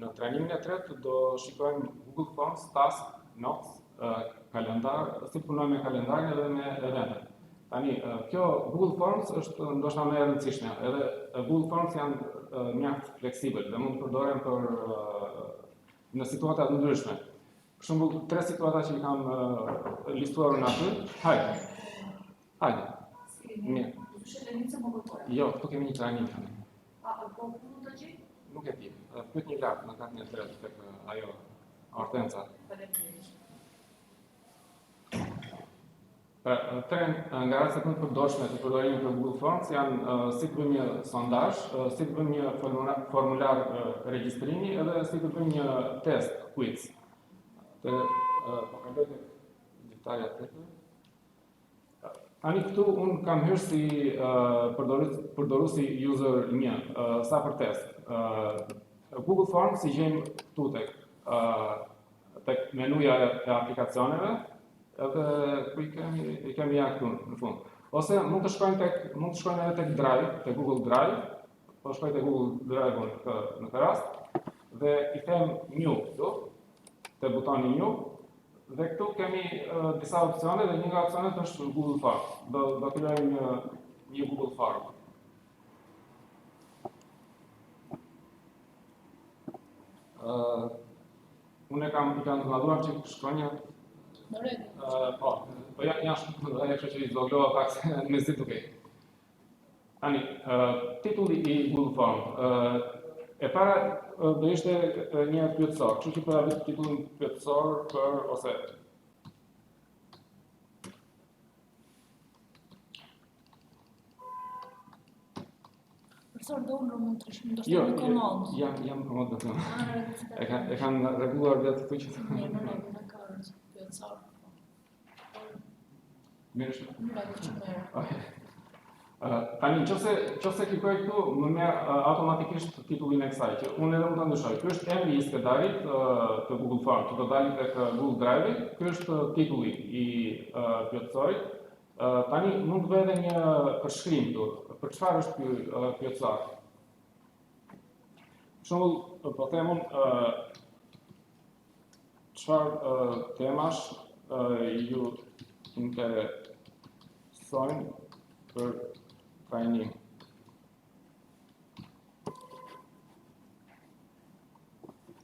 Në trajnimin e tretë do shikojmë Google Forms, Task, Notes, kalendar, si punojmë me kalendarin edhe me eventet. Tani, kjo Google Forms është ndoshta më e rëndësishme, edhe Google Forms janë mjaft fleksibël dhe mund të përdoren për në situata të ndryshme. Për shembull, 3 situata që i kam listuar në aty. Hajde. Mirë. Jo, këtu kemi një trajnim tani. Po ku mund të gjej? Nuk e di. Pyet një lart në katën e tretë tek ajo Hortenca. Tre nga rastet më të përdorshme të përdorimit për Google Forms janë si të bëjmë një sondazh, si të bëjmë një formular regjistrimi edhe si të bëjmë një test quiz. Po kaloj tek detajat tjetër. Tani këtu unë kam hyrë si përdoruesi user 1, sa për test. Google Forms si gjejmë këtu tek menuja e aplikacioneve, edhe ku i kemi ja këtu në fund. Ose mund të shkojmë edhe tek Drive, tek Google Drive, po shkoj tek Google Drive në këtë rast, dhe i them New këtu, te butoni New, dhe këtu kemi disa opcione dhe një nga opcionet është Google Form. Do krijojmë një Google Form. Unë i kam të ndaluar që shkronjat. Po janë shumë, kështu që i zgjolla pak se më si dukej. Tani, titulli i Google Form. E para do ishte një pyetësor, kështu që po ja vë titullin pyetësor për ose Profesor Dobro mund të shmë ndoshta jo, në komod. Jam komod të them. E kanë rregulluar vetë këtu që Në kartë pyetësor. Mirë shumë. Mirë. Tani, nëse klikoj këtu, më merr automatikisht titullin e kësaj, që unë edhe mund ta ndryshoj. Ky është emri i skedarit të Google Form, që do dalë tek Google Drive. Ky është titulli i pyetësorit. Tani mund të bëj edhe një përshkrim këtu. Për çfarë është ky pyetësor? Për shembull, po them unë çfarë temash ju interesojnë për trajnim.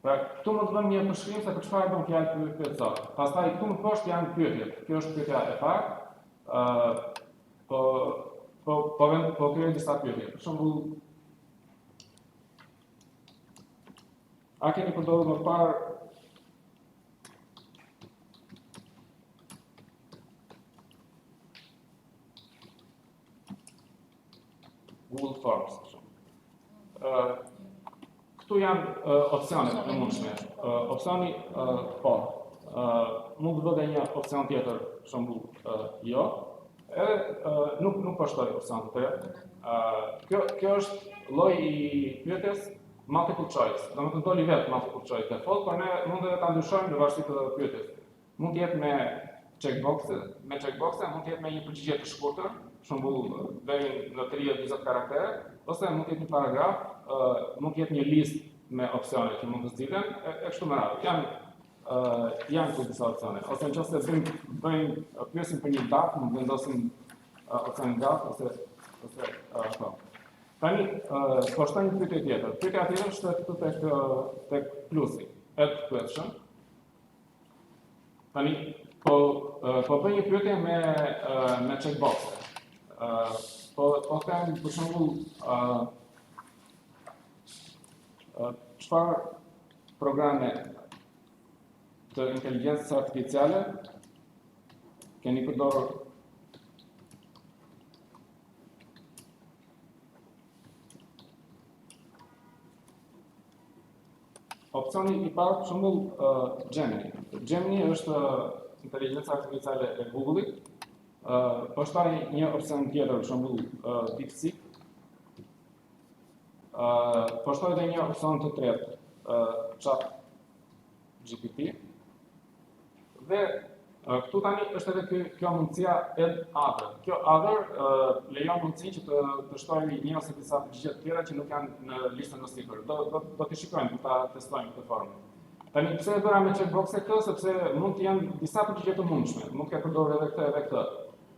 Pra, këtu më të bëjmë një përshkrim se për çfarë bën fjalë ky pyetësor. Pastaj këtu më poshtë janë pyetjet. Kjo është pyetja e parë. Po krijoj disa pyetje. Për shembull, a keni përdorur më parë Google Forms? Këtu janë opsionet të mundshme. Opsioni po. Mund të bëhet një opsion tjetër, për shembull, jo. Edhe nuk po shtoj opsion të tjerë. Kjo është lloj i pyetjes multiple choice. Domethënë doli vetë multiple choice default, por ne mund edhe ta ndryshojmë në varësi të pyetjes. Mund të jetë me checkboxe, mund të jetë me një përgjigje të shkurtër, për shembull deri në 30-40 karaktere, ose mund të jetë një paragraf, mund të jetë një listë me opsione që mund të zgjidhen, e kështu me radhë. Janë këtu disa opsione. Ose nëse pyesim për një datë, mund të vendosim opsionin datë ose po. Tani, po shtoj një pyetje tjetër. Pyetja tjetër është këtu tek plusi, add question. Tani, po bëj një pyetje me checkboxe. Po them për shembull çfarë programe të inteligjencës artificiale keni përdorur opsioni i parë, për shembull, Gemini. Gemini është inteligjenca artificiale e Google-it. Po shtoj një opsion tjetër, për shembull, DeepSeek. Po shtoj edhe një opsion të tretë, ChatGPT. Dhe Këtu tani është edhe kjo mundësia add other. Kjo other lejon mundësinë që të shtojmë një ose disa përgjigje të tjera që nuk janë në listën në sipër. Do t'i shikojmë, do ta testojmë këtë formë. Tani pse e bëra me checkbox këtë, sepse mund të janë disa përgjigje të mundshme. Mund të përdorur edhe këtë edhe këtë.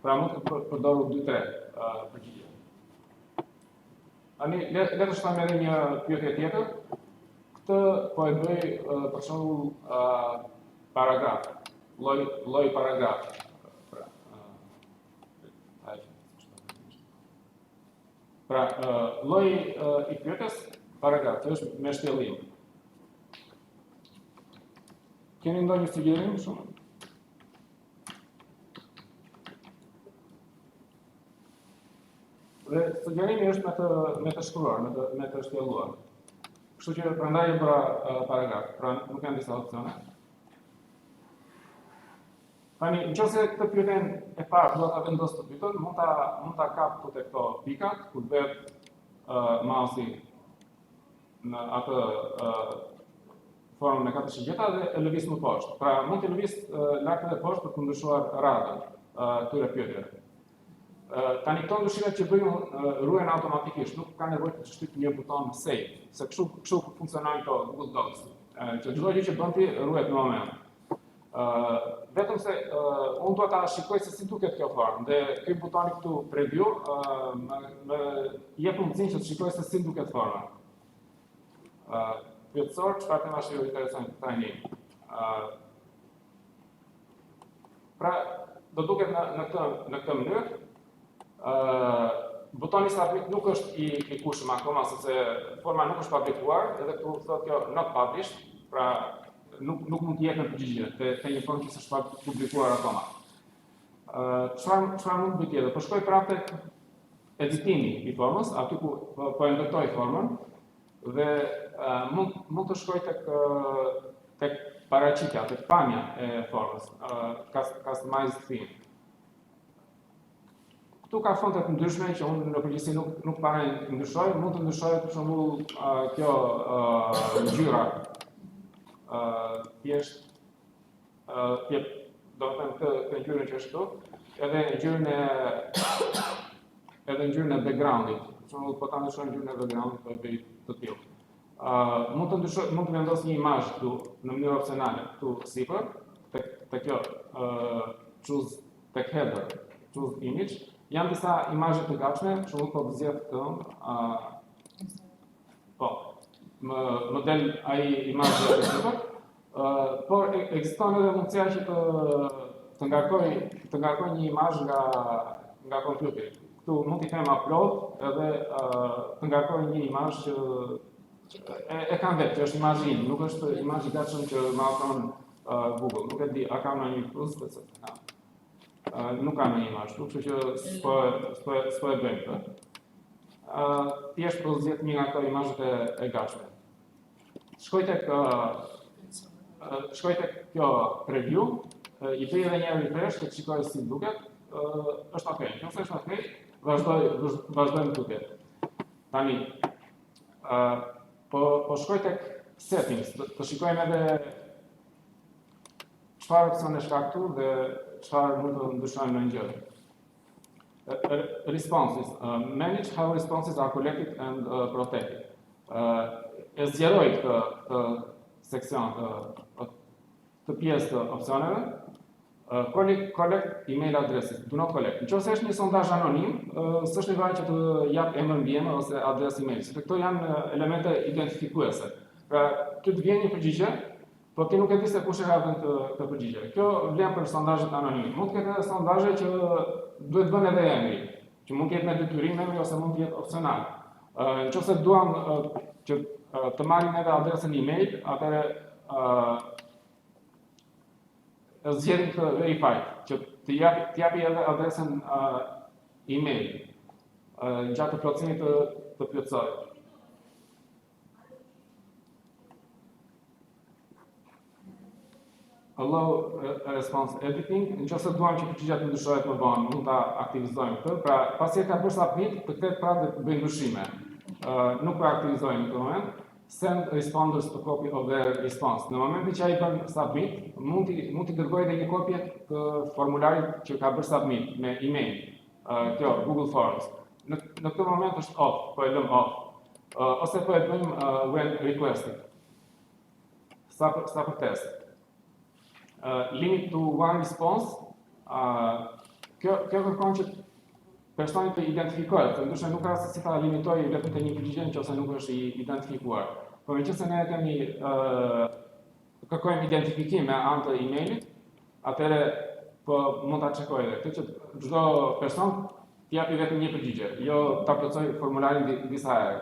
Pra mund të përdorur 2-3 përgjigje. Tani le të shtojmë edhe një pyetje tjetër. Këtë po e bëj për shembull paragraf. Lloj paragraf. Pra, lloj i pyetjes paragraf, që është me shtjellim. Keni ndonjë sugjerim shumë? Dhe sugjerimi është me të shkruar, me të shtjelluar. Kështu që prandaj e bëra paragraf, pra nuk janë disa opsione. Tani, nëse këtë pyetjen e parë do ta vendos të pyetën, mund ta kap këtu te këto pikat, kur bëhet mouse-i në atë formën me 4 shigjeta dhe e lëviz më poshtë. Pra, mund të lëviz lart edhe poshtë për të ndryshuar radhën këtyre pyetjeve. Tani këto ndryshimet që bëjmë ruhen automatikisht, nuk ka nevojë të shtyp një buton save, se kështu funksionojnë këto Google Docs. Që çdo gjë që bën ti ruhet në moment. Vetëm se unë do ta shikoj se si duket kjo formë dhe ky butoni këtu preview më jep mundësinë që të shikoj se si duket forma. Pyetësor, çfarë temash ju interesojnë tani? Pra, do duket në këtë mënyrë. Butoni submit nuk është i kushëm akoma sepse forma nuk është publikuar, edhe këtu thotë kjo not published, pra nuk mund të jetë në përgjigje te një formë që s'është publikuar akoma. Çfarë mund të bëj tjetër? Po shkoj prapë tek editimi i formës, aty ku po e ndërtoj formën dhe mund të shkoj tek paraqitja, tek pamja e formës, customize theme. Këtu ka fonte të ndryshme që unë në përgjithësi nuk para ndryshoj, mund të ndryshoj për shembull kjo ngjyra. Thjesht do të them këtë ngjyrën që është këtu, edhe ngjyrën e backgroundit. Për shembull, po ta ndryshoj ngjyrën e backgroundit po e bëj të tillë. Mund të vendos një imazh këtu në mënyrë opsionale këtu sipër, tek kjo choose tek header, choose image. Janë disa imazhe të gatshme, për shembull po zgjedh këtë. Po. Më del ai imazhi aty sipër, por ekziston edhe mundësia që të ngarkoj një imazh nga kompjuteri. Këtu mund t'i them upload edhe të ngarkoj një imazh që e kam vetë, që është imazhi im, nuk është imazh i gatshëm që më ofron Google. Nuk e di, a kam ndonjë plus pse nuk kam një imazh, kështu që s'po e bëjmë këtë. Thjesht po zgjedh një nga ato imazhet e gatshme. Shkoj tek kjo preview, i bëj edhe një refresh të shikoj si duket, është okay. Nëse është okay, vazhdojmë duke. Tani po shkoj tek settings, të shikojmë edhe çfarë opsione ka këtu dhe çfarë mund të ndryshojmë në gjë. Responses. Manage how responses are collected and protected. E zgjeroj këtë seksion të pjesë të opsioneve. Collect email addresses. Do not collect. Nëse është një sondazh anonim, s'është nevojë që të jap emër mbi emër ose adresë email, sepse këto janë elemente identifikuese. Pra, ty të vjen një përgjigje, po ti nuk e di se kush e ka dhënë këtë përgjigje. Kjo vlen për sondazhet anonim. Mund të ketë edhe sondazhe që duhet bën edhe emri, që mund të jetë me detyrim emri ose mund të jetë opsional. Nëse duam që të marrim edhe adresën email, atëherë zgjedhim këtë verify, që të japi edhe adresën email gjatë plotësimit të plotësoj. Allow response editing, nëse duam që përgjigja të ndryshohet më vonë, mund ta aktivizojmë këtë. Pra, pasi e ka bërë submit, të kthehet prapë të bëjë ndryshime. Nuk po aktivizojmë në këtë moment, send responders a copy of their response. Në momentin që ai bën submit, mund t'i dërgojë edhe një kopje të formularit që ka bërë submit me email. Kjo Google Forms. Në këtë moment është off, po e lëm off. Ose po e bëjmë when requested. Sa për test. Limit to one response. Kjo kërkon që personi të identifikohet, të ndryshme nuk ka se si ta limitoj vetëm të një përgjigje nëse nuk është i identifikuar. Por meqense ne kemi kërkojmë identifikim me anë të emailit, atëherë po mund ta checkoj edhe këtë që çdo person t'i japi vetëm një përgjigje, jo ta plotësoj formularin disa herë.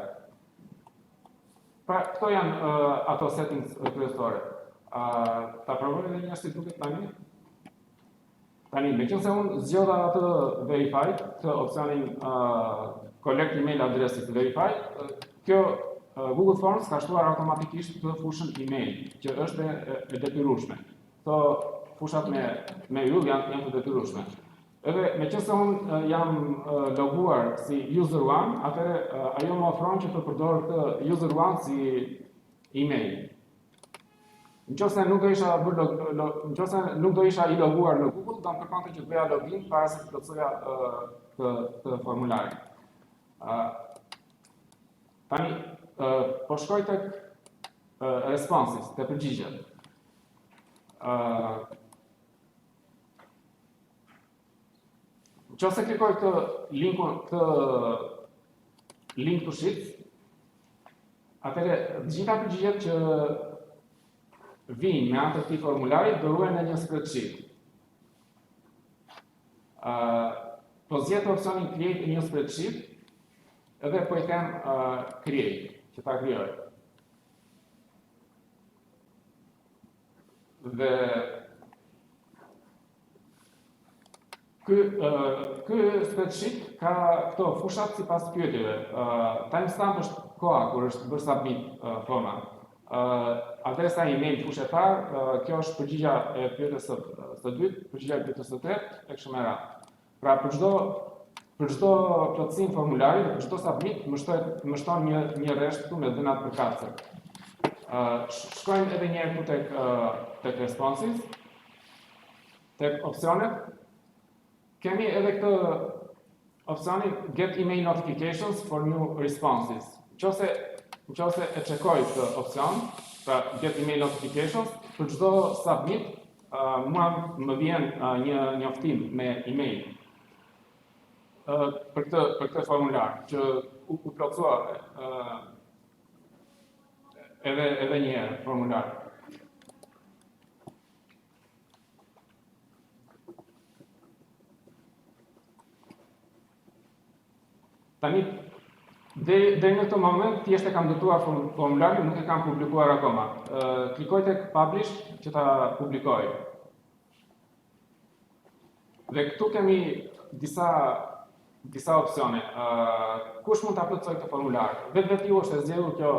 Pra, këto janë ato settings kryesore. Ta provoj edhe një si duket tani. Tani, meqense unë zgjodha atë verified, këtë opsionin collect email address të verified, kjo Google Forms ka shtuar automatikisht të fushën email, që është e detyrueshme. Këto fushat me yll janë të detyrueshme. Edhe meqense unë jam loguar si user one, atëherë ajo më ofron që të përdor këtë user one si email. Nëse nuk do isha i loguar në Google, do më kërkonte që të bëja login para se të plotësoja këtë formular. Tani, po shkoj tek responses, te përgjigjet. Nëse klikoj këtë link to sheets, atëherë të gjitha përgjigjet që vinë me anë të këtij formulari dërgohen në një spreadsheet. Po zgjedh opsionin create a new spreadsheet, edhe po i them create, që ta krijoj. Dhe ky spreadsheet ka këto fushat sipas pyetjeve. Timestamp është koha kur është bërë submit forma. Adresa email fushetar, kjo është përgjigja e pyetjes së dytë, përgjigja e pyetjes së tretë, e kështu me radhë. Pra për çdo plotësim formulari, për çdo submit, më shton një rresht këtu me dhënat përkatëse. Shkojmë edhe një herë këtu tek responses, tek opsionet. Kemi edhe këtë opsionin get email notifications for new responses. Nëse e checkoj këtë opsion, pra get email notifications, për çdo submit, mua më vjen një njoftim me email për këtë formular, që u plotësua edhe një herë formular. Tani, deri në këtë moment, thjesht e kam dëtuar formularin, nuk e kam publikuar akoma. Klikoj tek publish që ta publikoj. Dhe këtu kemi disa opsione. Kush mund ta plotësoj këtë formular? Vetë ju është e zgjedhur kjo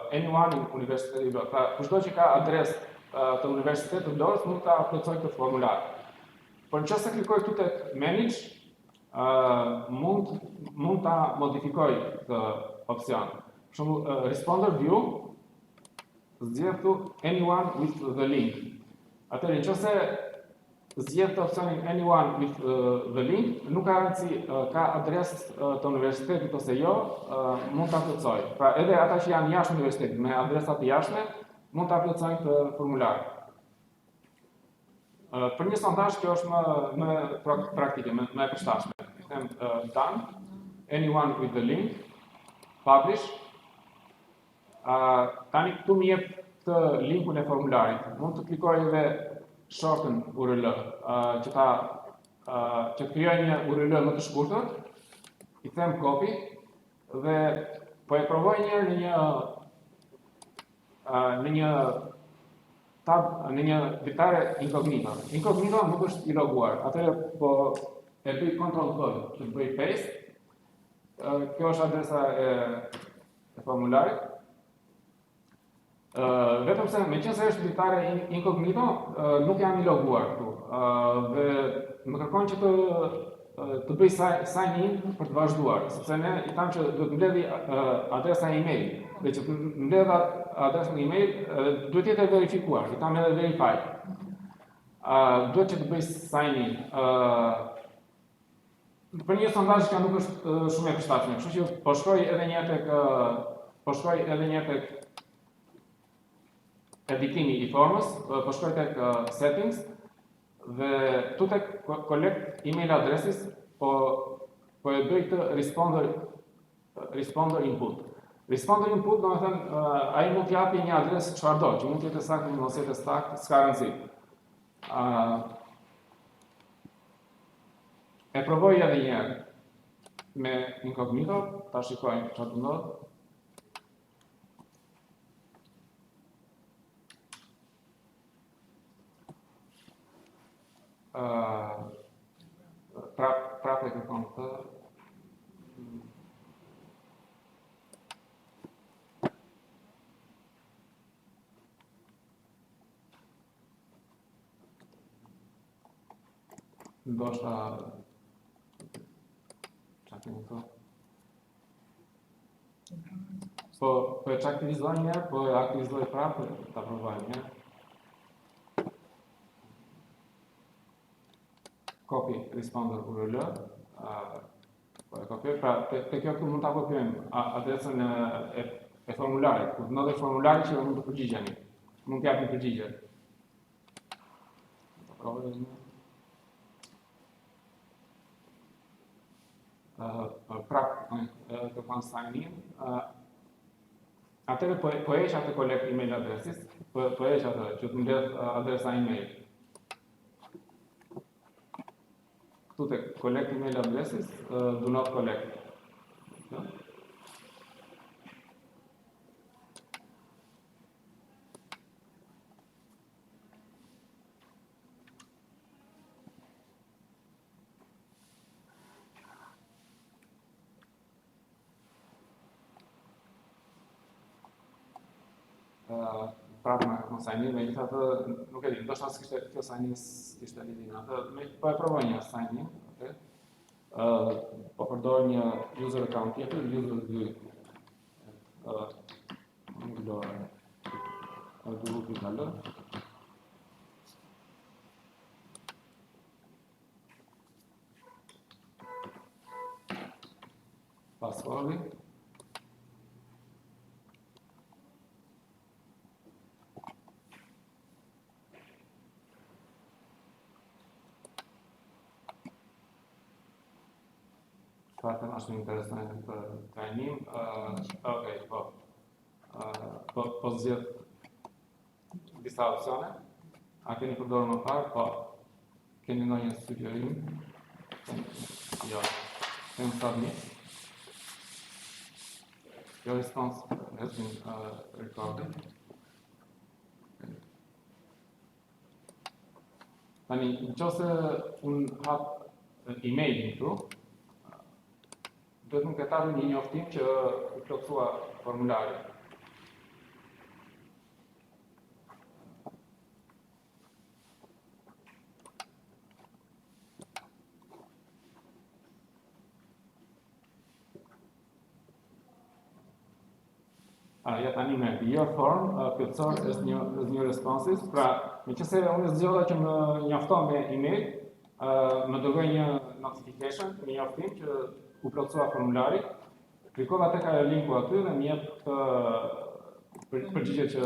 anyone in Universiteti i Vlorës. Pra, kushdo që ka adresë të Universitetit të Vlorës mund ta plotësoj këtë formular. Por nëse klikoj këtu tek manage, mund ta modifikoj këtë opsion. Për shembull, responder view zgjedh këtu anyone with the link. Atëherë nëse zgjedh të opsionin anyone with the link, nuk ka rëndësi ka adresë të universitetit ose jo, mund ta plotësoj. Pra edhe ata që janë jashtë universitetit me adresa të jashtme, mund ta plotësojnë këtë formular. Për një sondazh kjo është më praktike, më e përshtatshme. Them done, anyone with the link, publish. Tani këtu më jep këtë linkun e formularit. Mund të klikoj edhe shorten URL, që të krijoj një URL më të shkurtër, i them copy dhe po e provoj një herë në një tab, në një ditare incognito. Incognito nuk është i loguar, atëherë po e bëj control V, që të bëj paste. Kjo është adresa e formularit. Vetëm se meqense është ditare incognito, nuk jam i loguar këtu. Dhe më kërkon që të bëj sign in për të vazhduar, sepse ne i tham që do të mbledhi adresa email Dhe që të mbledh adresën email, duhet jetë e verifikuar, i tam edhe verified. Duhet që të bëj sign-in. Për një sondazh që nuk është shumë e përshtatshme, kështu që po shkoj edhe një herë tek editimi i formës, po shkoj tek settings dhe tu tek collect email addresses po e bëj këtë responder input. Responder input do të thënë ai mund të japi një adresë çfarëdo, që mund të jetë saktë ose të saktë, s'ka rëndësi. E provoj edhe një herë me incognito, ta shikojmë çfarë do ndodh. Prap e kërkon këtë. Ndoshta çfarë kemi këtu? Po e aktivizoj një herë, po e aktivizoj prapë, ta provojmë një. Copy responder URL, po e kopjoj, pra te kjo këtu mund ta kopjojmë adresën e formularit, ku ndodhet formulari që mund të përgjigjeni. Mund të japni përgjigje. Provoj një. Prapë kërkon sign-in. Atëherë po heq atë collect email addresses, po heq atë që të mbledh adresa email. Këtu tek collect email addresses, do not collect. No? Prapë me kërkon sign-in, megjithatë nuk e di, ndoshta s'kishte kjo sign-in s'kishte lidhje me atë, po e provoj një sign-in, okay? Po përdor një user account tjetër, user 2. Passwordi. Çfarë është më interesante për trajnim? Okej, po zgjedh disa opsione. A keni përdorur më parë? Po. Keni ndonjë sugjerim? Jo. Kemi submit. Your response has been recorded. Tani, nëse unë hap emailin këtu, duhet më ketë një njoftim që u plotësua formulari. Ja tani me your form, plotësor as new responses, pra nëse unë zgjodha që më njofton me email, më dërgoj një notification, një njoftim që u plotësua formulari, klikova tek ajo linku aty dhe më jep këtë përgjigje që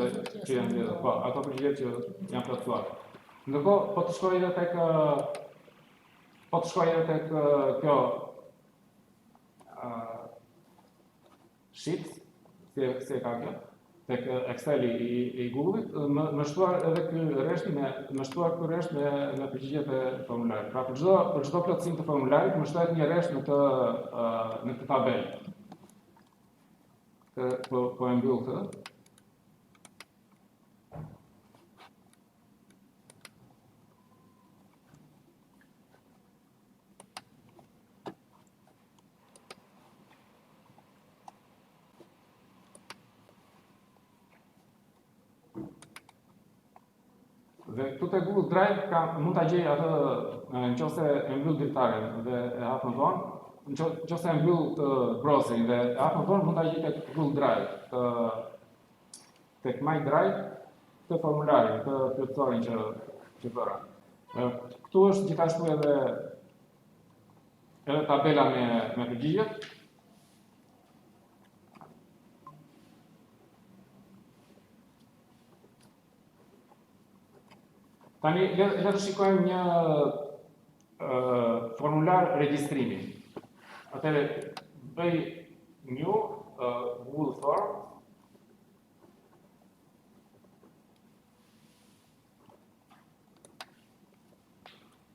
janë lidhur. Po, ato përgjigje që janë plotësuar. Ndërkohë, po të shkoj edhe tek kjo sheet, si e ka kjo, tek Excel i Google-it, më shtuar edhe ky rresht me përgjigjet e formularit. Pra për çdo plotësim të formularit më shtohet një rresht në këtë tabelë. Po e mbyll këtë. Dhe këtu te Google Drive mund ta gjej atë nëse e mbyll dritaren dhe e hap më vonë, nëse mbyll browserin dhe atë më vonë mund ta gjej tek Google Drive, tek My Drive të formularin, të plotësorin që bëra. Këtu është gjithashtu edhe tabela me përgjigjet. Tani le të shikojmë një formular regjistrimi. Atëherë bëj new Google Form.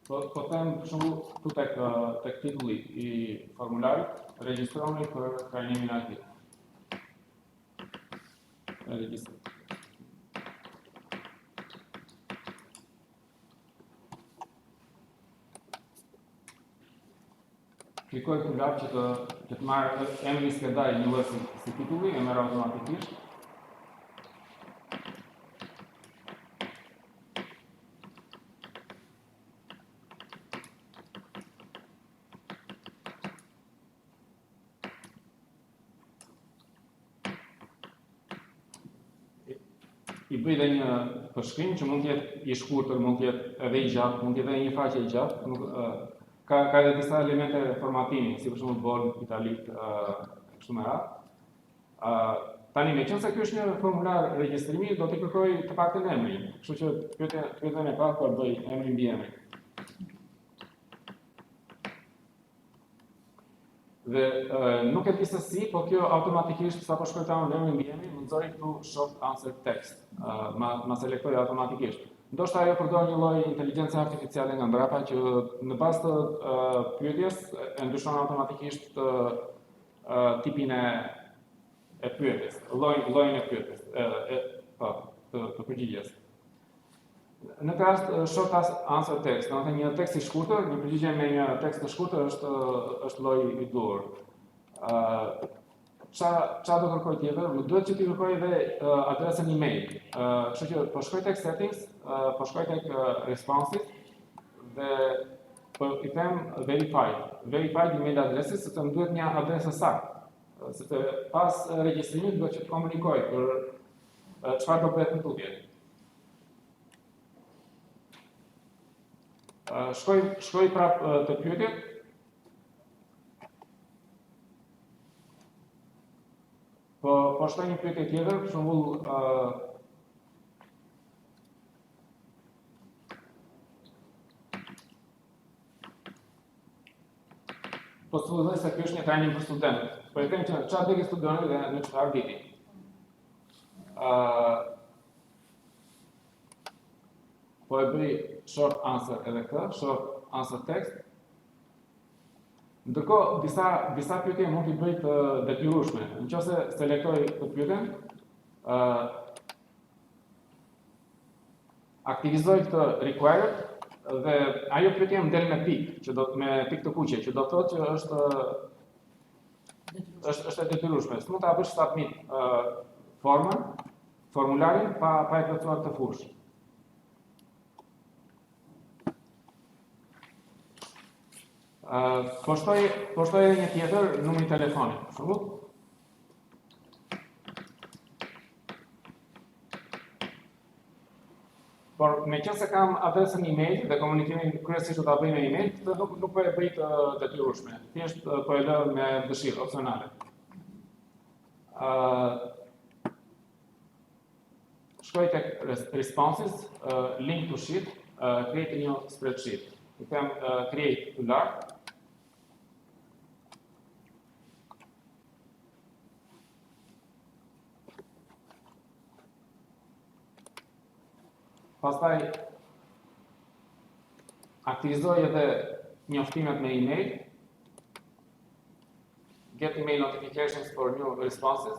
Po them për shembull këtu tek titulli I formularit, regjistroni për trajnimin aktiv. Regjistrim. Klikoj këtë lap që të marrë emri skedaj një lloj si titulli, e merr automatikisht. I bëj dhe një përshkrim që mund të jetë I shkurtër, mund të jetë edhe I gjatë, mund të jetë edhe një faqe I gjatë. Ka edhe disa elemente formatimi, si për shembull bold, italik, kështu me radhë. Tani meqense ky është një formular regjistrimi, do të kërkoj të paktën emrin. Kështu që pyetjen e parë bëj emrin mbi emrin. Dhe nuk e di se si, po kjo automatikisht sapo shkruaj emrin mbi emrin, më nxori këtu short answer text. Ma selektoj automatikisht. Ndoshta ajo përdor një lloj inteligjence artificiale nga mbrapa që në bazë të pyetjes e ndryshon automatikisht tipin e pyetjes, llojin e pyetjes, të përgjigjes. Në këtë rast short answer text, domethënë një tekst I shkurtër, një përgjigje me një tekst të shkurtër është lloji I duhur. Qa do kërkoj tjetër? Më duhet që t'i kërkoj edhe adresën email. Kështu që po shkoj tek settings, po shkoj tek responses dhe po I them verified email adresses, sepse më duhet një adresë saktë. Sepse pas regjistrimit duhet që të komunikoj për çfarë do bëhet në tutje. Shkoj prapë të pyetjet. Po shtoj një pyetje tjetër, për shembull po supozoj se ky është një trajnim për studentët. Po I them që çfarë do të studoni dhe në çfarë viti. Po e bëj short answer edhe këtë, short answer text. Ndërkohë, disa pyetje mund t'i bëj të detyrueshme. Nëse selektoj këtë pyetjen, aktivizoj këtë required dhe ajo pyetje më del me pikë, me pikë të kuqe, që do të thotë që është e detyrueshme. S'mund ta bësh submit formularin pa e plotësuar këtë fushë. Po shtoj edhe një tjetër, numrin telefonit, për shembull. Por meqense kam adresën email dhe komunikimin kryesisht do ta bëj me email, këtë nuk po e bëj të detyrueshme. Thjesht po e lë me dëshirë opsionale. Shkoj tek responses, link to sheet, create a new spreadsheet. I them create to lart. Pastaj aktivizoj edhe njoftimet me email. Get email notifications for new responses.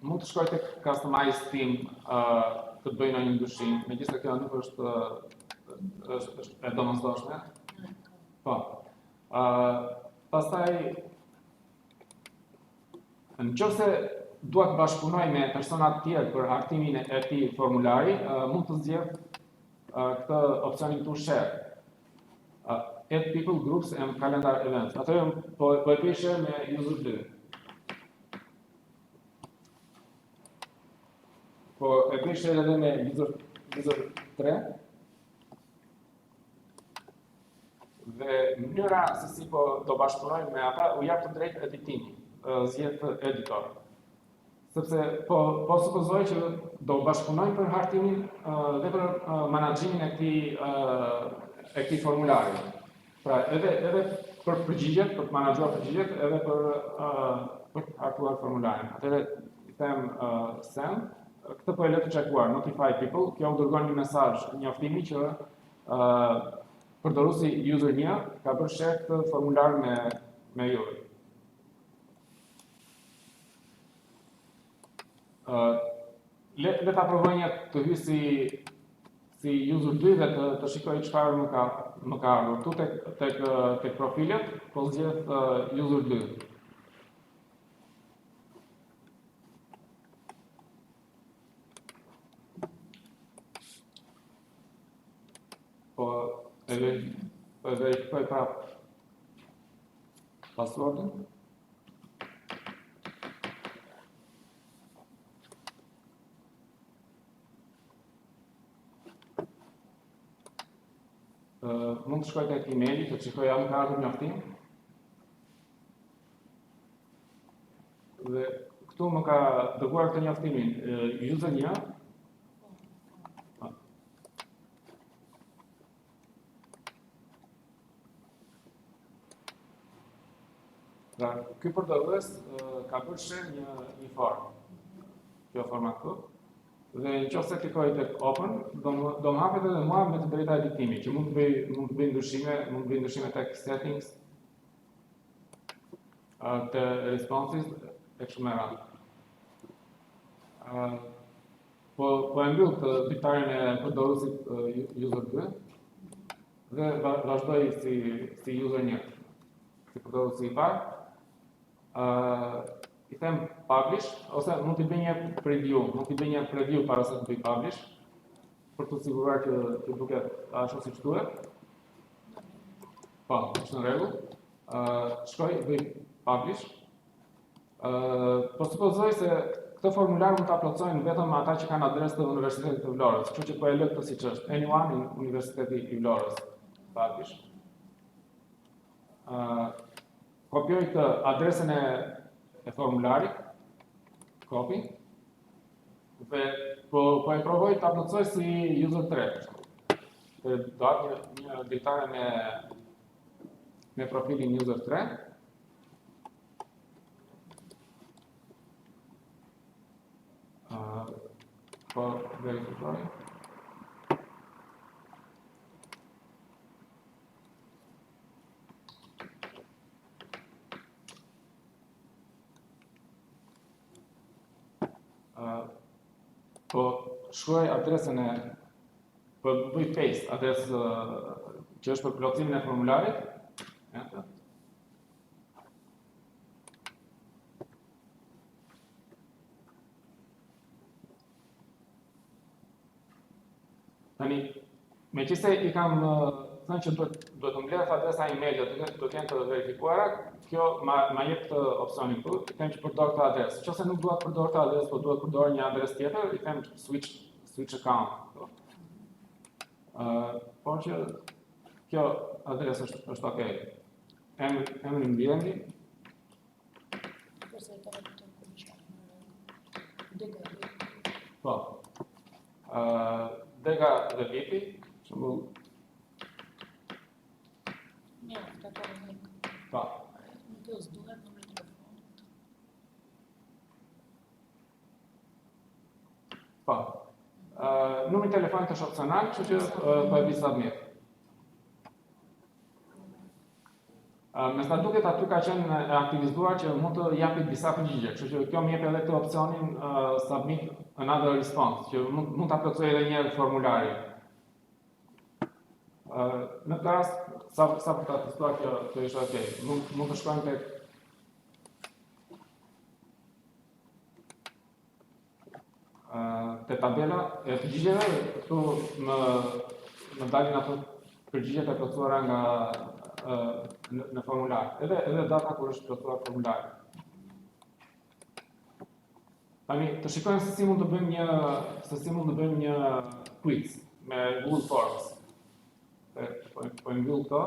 Mund të shkoj tek customize theme të bëj në një ndryshim, megjithëse kjo nuk është e domosdoshme. Po. Pastaj nëse dua të bashkëpunoj me persona të tjerë për aktimin e këtij formulari, mund të zgjedh këtë opsionin këtu share. Add people, groups and calendar events. Atëherë po e bëj share me user 2. Po e bëj share edhe me user 3. Dhe mënyra se si po do bashkëpunojmë me ata u jap të drejtë editimi, zgjedh editor. Sepse po supozoj që do bashkëpunojmë për hartimin dhe për menaxhimin e këtij formulari. Pra edhe për përgjigjet, për të menaxhuar përgjigjet, edhe për të hartuar formularin. Atëherë i them send, këtë po e lë të checkuar, notify people, kjo u dërgon një mesazh njoftimi që përdoruesi user 1 ka bërë share këtë formular me ju. Le ta provoj një të hyj si user 2 dhe të shikoj çfarë më ka ardhur. Këtu tek profilet, po zgjedh user 2. Po e verifikoj prapë passwordin. Mund të shkoj tek emaili, të shikoj a më ka ardhur njoftim. Dhe këtu më ka dërguar këtë njoftimin user 1. Pra, ky përdorues ka bërë share një form. Kjo format këtu. Dhe nëse klikoj tek open, do më hapet edhe mua me të drejta editimi, që mund të bëj ndryshime tek settings, të responses e kështu me radhë. Po e mbyll të diktarin e përdoruesit user 2 dhe vazhdoj si user 1, si përdoruesi i parë. I them publish, ose mund t'i bëj një preview para se të bëj publish, për të siguruar që duket ashtu siç duhet. Po, është në rregull. Shkoj, bëj publish. Po supozoj se këtë formular mund ta plotësojnë vetëm ata që kanë adresë të Universitetit të Vlorës, kështu që po e lë këtë siç është. Anyone in Universiteti i Vlorës. Publish. Kopjoj të adresën e formularit, copy, dhe po e provoj ta plotësoj si user 3. Do hap një dritare me profilin user 3. Po verifikoj. Po shkruaj adresën po bëj paste adresë që është për plotësimin e formularit. Tani, meqense i kam thënë që duhet të mbledh adresa email dhe do të jenë të verifikuara, kjo ma jep këtë opsionin këtu, i them që përdor këtë adresë. Nëse nuk dua të përdor këtë adresë, po dua të përdor një adresë tjetër, i them switch account. Por që kjo adresë është okay. Emri mbiemri. Po. Dega dhe vipi, shembull. Po. Po. Numri telefonit është opcional, kështu që po e bëj submit. Me sa duket aty ka qenë e aktivizuar që mund të japi disa përgjigje, kështu që kjo më jep edhe këtë opsionin submit another response, që mund ta plotësoj edhe një herë formularin. Në këtë rast, sa për ta testuar kjo është okay. Mund të shkojmë tek te tabela e përgjigjeve, këtu më dalin ato përgjigjet e plotësuara nga në formular. Edhe data kur është plotësuar formulari. Tani të shikojmë se si mund të bëjmë një quiz me Google Forms. Po mbyll këto.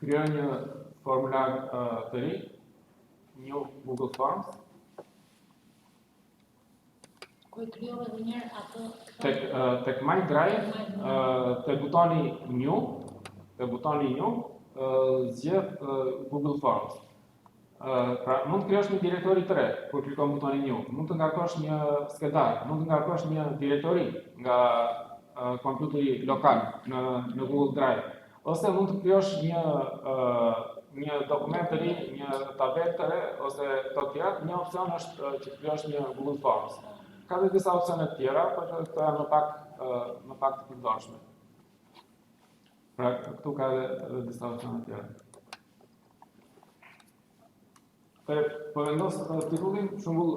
Krijoj një formular të ri, një Google Forms. Ku e krijova edhe një herë atë Tek My Drive, te butoni New, zgjedh Google Forms. Pra mund të krijosh një direktori të re kur klikon butonin New. Mund të ngarkosh një skedar, mund të ngarkosh një direktori nga kompjuteri lokal në Google Drive. Ose mund të krijosh një dokument të ri, një tabelë të re ose të tjera. Një opsion është që të krijosh një Google Forms. Ka dhe disa opsione të tjera, por këto janë më pak të përdorshme. Pra këtu ka edhe disa opsione të tjera. Po vendos titullin, për shembull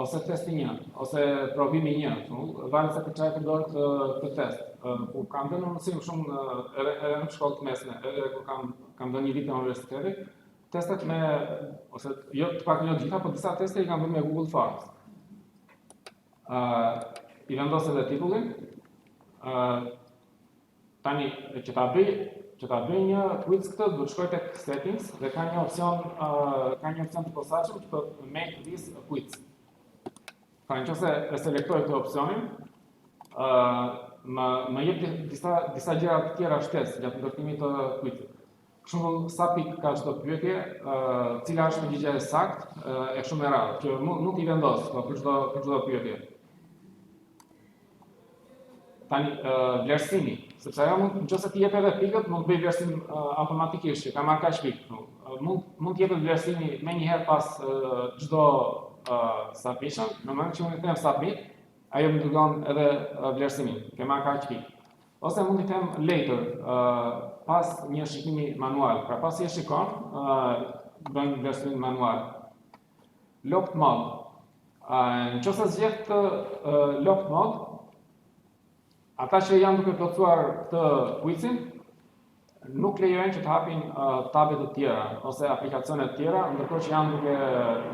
ose testi 1, ose provimi 1, varet se për çfarë përdor këtë test. Kur kam dhënë mësim shumë edhe në shkollë të mesme, edhe kur kam dhënë një vit në universitet, testet ose jo të paktën jo të gjitha, por disa teste i kam bërë me Google Forms. I vendos edhe titullin. Tani që ta bëj një quiz këtë, do të shkoj tek settings dhe ka një opsion të posaçëm që thotë make this a quiz. Pra nëse e selektoj këtë opsionin, më jep disa gjëra të tjera shtesë gjatë ndërtimit të quizit. Për shembull, sa pikë ka çdo pyetje, cila është përgjigjja e saktë e kështu me radhë, që mund t'i vendos për çdo pyetje. Tani vlerësimi, sepse ajo nëse ti jep edhe pikët, mund të bëj vlerësim automatikisht, që ka marrë kaq pikë. Mund të jepet vlerësimi menjëherë pas çdo submission, në moment që unë i them submit, ajo më dërgon edhe vlerësimin, ke marrë kaq pikë. Ose mund i them later, pas një shikimi manual, pra pas i e shikon, bën vlerësimin manual. Locked mode. Nëse zgjedh këtë locked mode, ata që janë duke plotësuar këtë quizin, nuk lejojnë që të hapin tabet të tjera ose aplikacione të tjera, ndërkohë që janë duke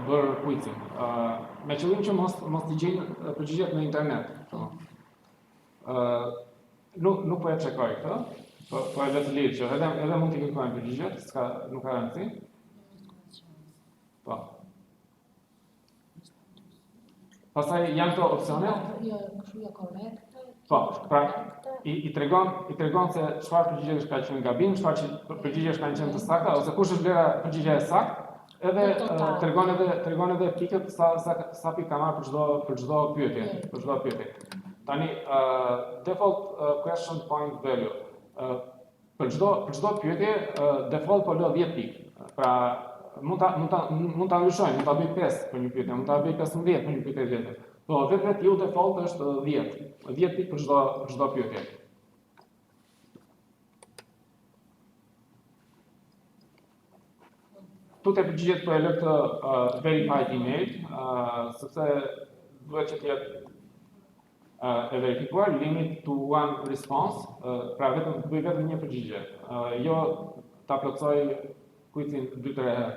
bërë quizin. Me qëllim që mos t'i gjejnë përgjigjet në internet. Nuk po e çekoj këtë, po e vetë lirë që edhe mund t'i kërkojnë përgjigjet, nuk ka rëndësi. Po. Pastaj janë këto opsione. Jo, kështu jo korrekte. Po, pra i tregon se çfarë përgjigjesh ka qenë gabim, çfarë përgjigjesh kanë qenë të sakta, ose kush është vlera përgjigje e saktë, edhe tregon edhe pikët sa pikë ka marrë për çdo pyetje. Tani default question point value. Për çdo pyetje default po lë 10 pikë. Pra mund ta ndryshojmë, mund ta bëj 5 për një pyetje, mund ta bëj 15 për një pyetje tjetër. Po vetë ju default është 10 pikë për çdo pyetje. Tutte përgjigjet po e lë këtë verified email, sepse duhet që të jetë e verifikuar, limit to one response, pra bëj vetëm një përgjigje, jo ta plotësoj quizin 2-3 herë.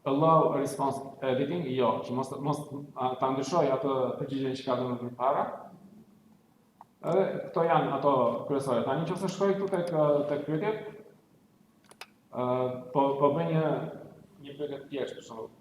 Allow response editing, jo, që mos ta ndryshoj atë përgjigjen që ka dhënë më parë. Edhe këto janë ato kryesore. Tani nëse shkoj këtu tek pyetjet, po bëj një pyetje të thjeshtë për shembull.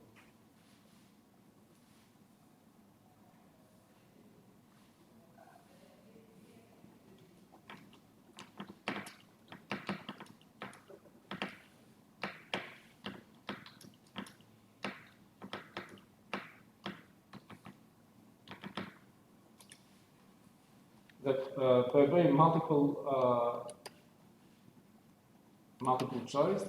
Po e bëj multiple choice.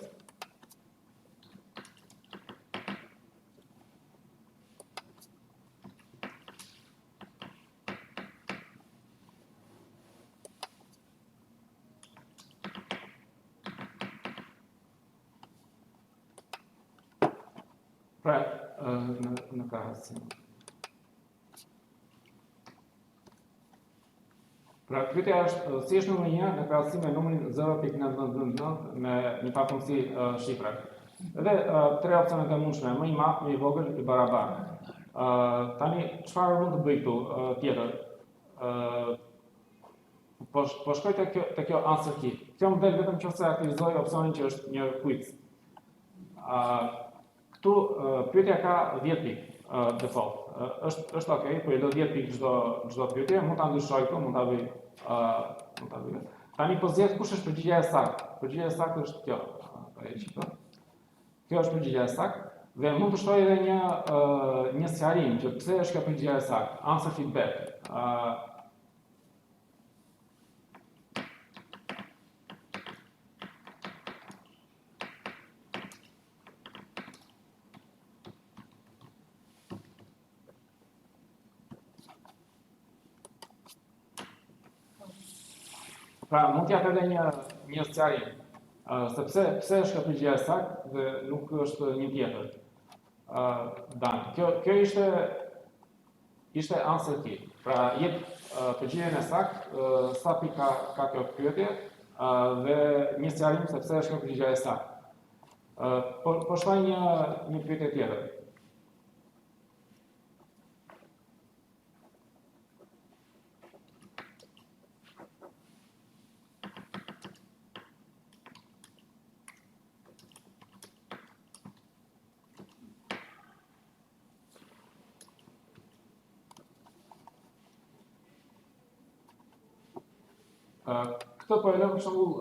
Pra, në krahasim. Pra, pyetja është si është numri 1 në krahasim me numrin 0.999 me një papundësi shifre. Edhe tre opsionet e mundshme, më i madh, më i vogël, i barabartë. Tani çfarë mund të bëj këtu tjetër? Po shkoj te kjo answer key. Kjo më del vetëm nëse aktivizoj opsionin që është një quiz. Këtu pyetja ka 10 pikë default. Është okay, po i lë 10 pikë çdo pyetje, mund ta ndryshoj këtu, mund ta bëj. Tani po zgjedh kush është përgjigjja e saktë. Përgjigjja e saktë është kjo. Kjo është përgjigjja e saktë dhe mund të shtoj edhe një sqarim që pse është kjo përgjigjja e saktë. Answer feedback. Pra, mund t'jap edhe një sqarim, sepse pse është kjo përgjigjja e saktë dhe nuk është një tjetër. Dan, kjo ishte answer key. Pra, jep përgjigjen e saktë, sa pikë ka kjo pyetje dhe një sqarim se pse është kjo përgjigjja e saktë. Po shkoj një pyetje tjetër. Këtë po e lëm për shembull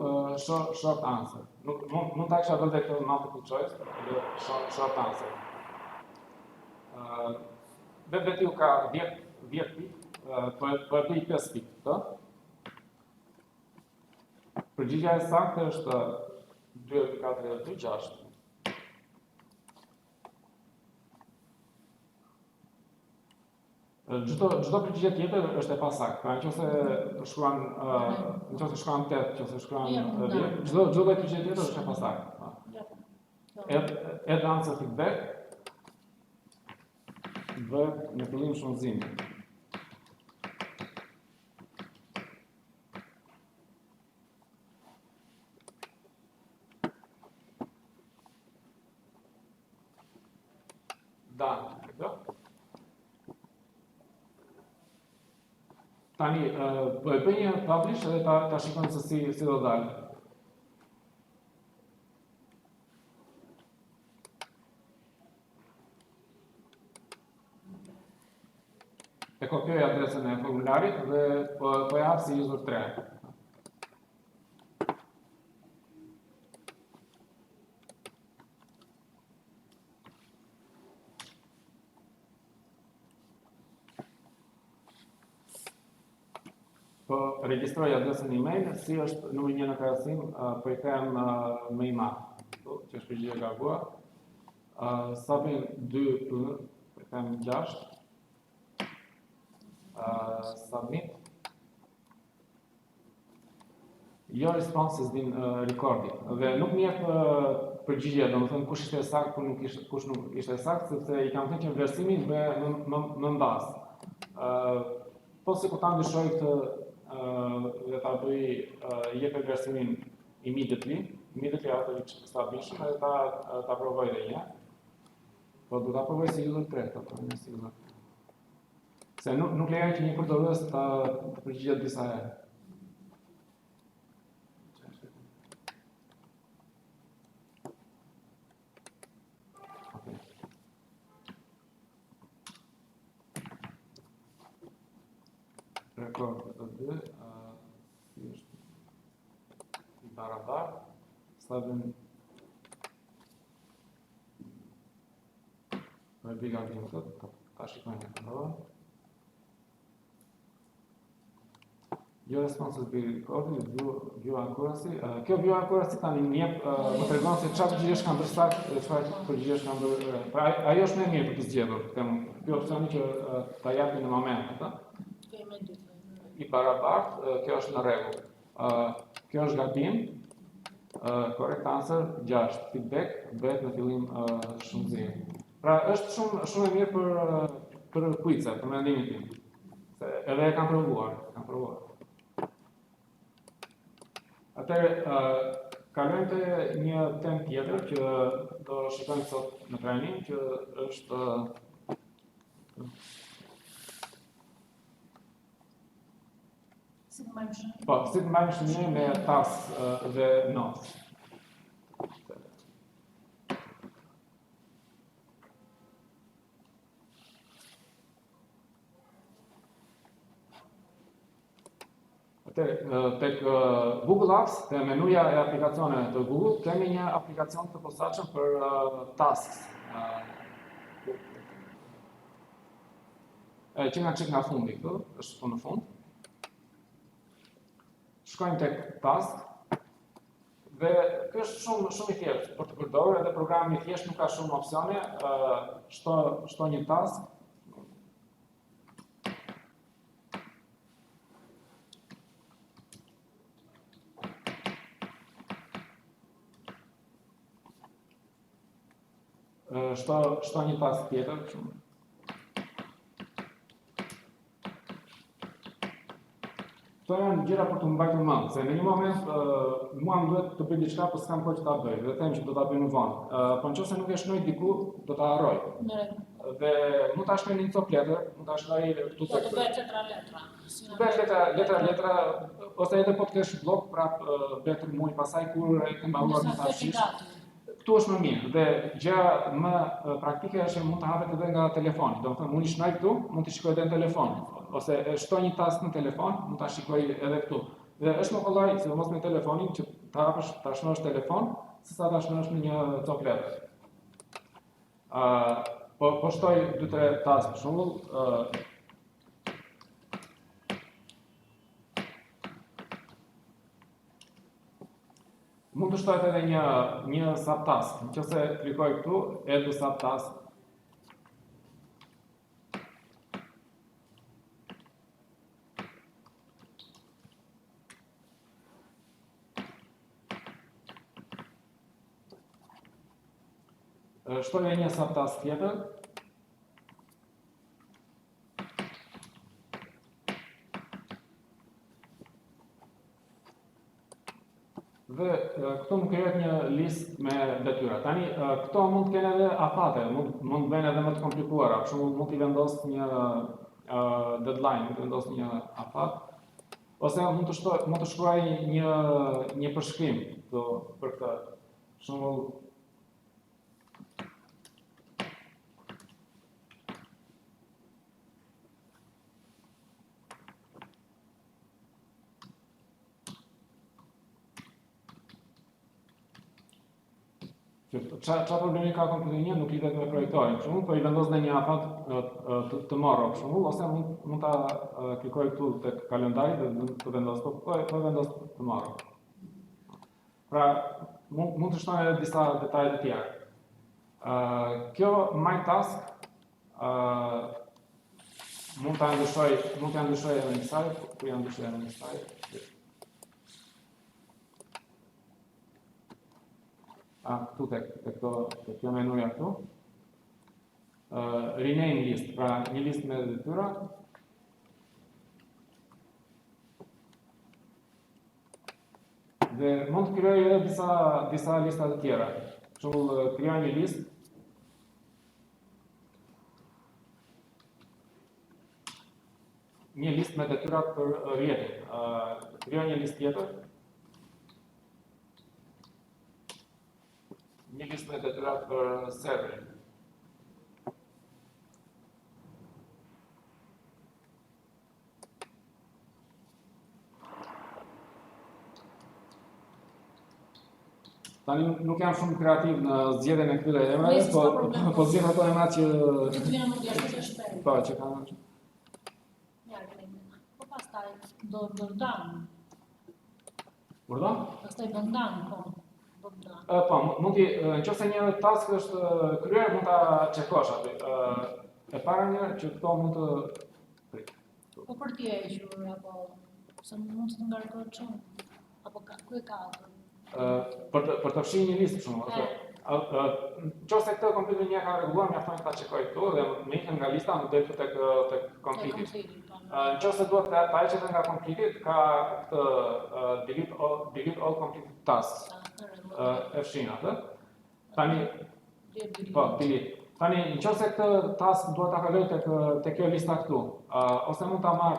short answer. Mund ta kisha vënë këtë multiple choice, short answer. Vetë ju ka 10 pikë, po e bëj 5 pikë, të? Përgjigjja e saktë është 2, 4, 2, 6. Çdo përgjigje tjetër është e pasaktë. Pra nëse shkruan 8, nëse shkruan 10, çdo përgjigje tjetër është e pasaktë. Add answer feedback dhe në fillim shfrytëzimi. Tani, po e bëj një publish edhe ta shikojmë se si do dalë. E kopjoj adresën e formularit dhe po e hap si user 3. Po regjistroj adresën email, si është numri 1 në krahasim, po i them më i madh, që është përgjigje e gabuar. Sabin 2, po i them 6. Submit. Your response has been recorded. Dhe nuk më jep përgjigje, domethënë kush ishte saktë, kush nuk ishte saktë, sepse i kam thënë që vlerësimin më mbas. Po sikur ta ndryshoj këtë dhe ta bëj jep vlerësimin immediately after submission dhe ta provoj edhe një. Po do ta provoj si user 3, po si user. Se nuk lejoj që një përdorues ta përgjigjet disa herë. Rekord të 2, si është i barabartë, sabin me biga të ta shikojnë e të Your response has been recorded, view accuracy. Kjo view accuracy tani më më tregon se çfarë përgjigjesh kanë bërë saktë dhe çfarë përgjigjesh kanë bërë. Pra ajo është më mirë për të zgjedhur. Ky opsioni që ta japi në moment, i barabartë, kjo është në rregull. Kjo është gabim. Correct answer 6. Feedback bëhet në fillim shfrytëzimi. Pra është shumë e mirë për kuice, për mendimin tim. Se edhe e kam provuar. Atëherë, kalojmë te një temë tjetër që do shikojmë sot në trajnim, që është Si të mbajmë shënjë? po, si të mbajmë shënjë me tas dhe nos. Tek Google Apps, te menuja e aplikacioneve të Google, kemi një aplikacion të posaçëm për tasks. Që nga çik nga fundi këtu, është këtu në fund. Shkojmë tek task dhe kjo është shumë i thjeshtë për të përdorur, edhe programi i thjeshtë nuk ka shumë opsione, shto një task. Shto një task tjetër. Këto janë gjëra për të mbajtur mend, se në një moment mua më duhet të bëj diçka, por s'kam kohë që ta bëj, dhe them që do ta bëj më vonë. Po nëse nuk e shnoj diku, do ta harroj. Dhe mund ta shnoj në një copë letër, mund ta shnoj këtu tek. Do bëhet letra. Bëhet letra, ose edhe po të kesh blok prap bëhet rëmuj, pastaj kur e ke mbaruar në tashish. Këtu është më mirë, dhe gjëja më praktike është që mund të hapet edhe nga telefoni. Domethënë mund të shnoj këtu, mund të shikoj edhe në telefon, ose shtoj një task në telefon, mund ta shikoj edhe këtu. Dhe është më kollaj, sidomos me telefonin, që ta hapësh, ta shnosh telefon, sesa ta shnosh në një copë letër. Po shtoj 2-3 task për shembull, mund të shtojt edhe një subtask. Nëse klikoj këtu, add to subtask. Shtoj edhe një subtask tjetër. Dhe këtu më krijohet një listë me detyra. Tani këto mund të kenë edhe afate, mund bëhen edhe më të komplikuara. Për shembull, mund t'i vendos një deadline, mund t'i vendos një afat, ose mund të shkruaj një përshkrim për këtë. Për shembull, Qa problemi ka kompjuteri një, nuk lidhet me projektorin, për shembull, po i vendos në një afat të marrë, për shembull, ose mund ta klikoj këtu tek kalendari dhe të vendos, po vendos të marrë. Pra, mund të shtoj edhe disa detaje të tjera. Kjo my task mund ta ndryshoj edhe një sajt, ku ja ndryshoj edhe një sajt. Këtu tek kjo menuja këtu. Rename list, pra një listë me detyra. Dhe mund të krijoj edhe disa lista të tjera. Për shembull, krijoj një listë. Një listë me detyra për rrjetin. Krijoj një listë tjetër. Një listë me detyra për serverin. Tani nuk jam shumë kreativ në zgjedhjen e këtyre emrave, po zgjedh ato emra që të vjen në mendje është shpejt. Po, që kanë. Ja, po pastaj do ndan. Urdhon? Pastaj do ndan, po. Po, mund t'i, nëse një task është kryer, mund ta çekosh aty. E para një që këto mund të po për t'i hequr apo se mund të ngarkohet shumë apo ku e ka atë? Për të fshirë një listë për shembull, Nëse këtë kompjuterin një ka rregulluar, mjafton ta shikoj këtu dhe më ikën nga lista më del tek complete. Nëse duhet ta heqet nga complete, ka këtë delete all complete tasks. E fshin atë. Tani po, delete. Tani nëse këtë task duhet ta kaloj tek kjo lista këtu, ose mund ta marr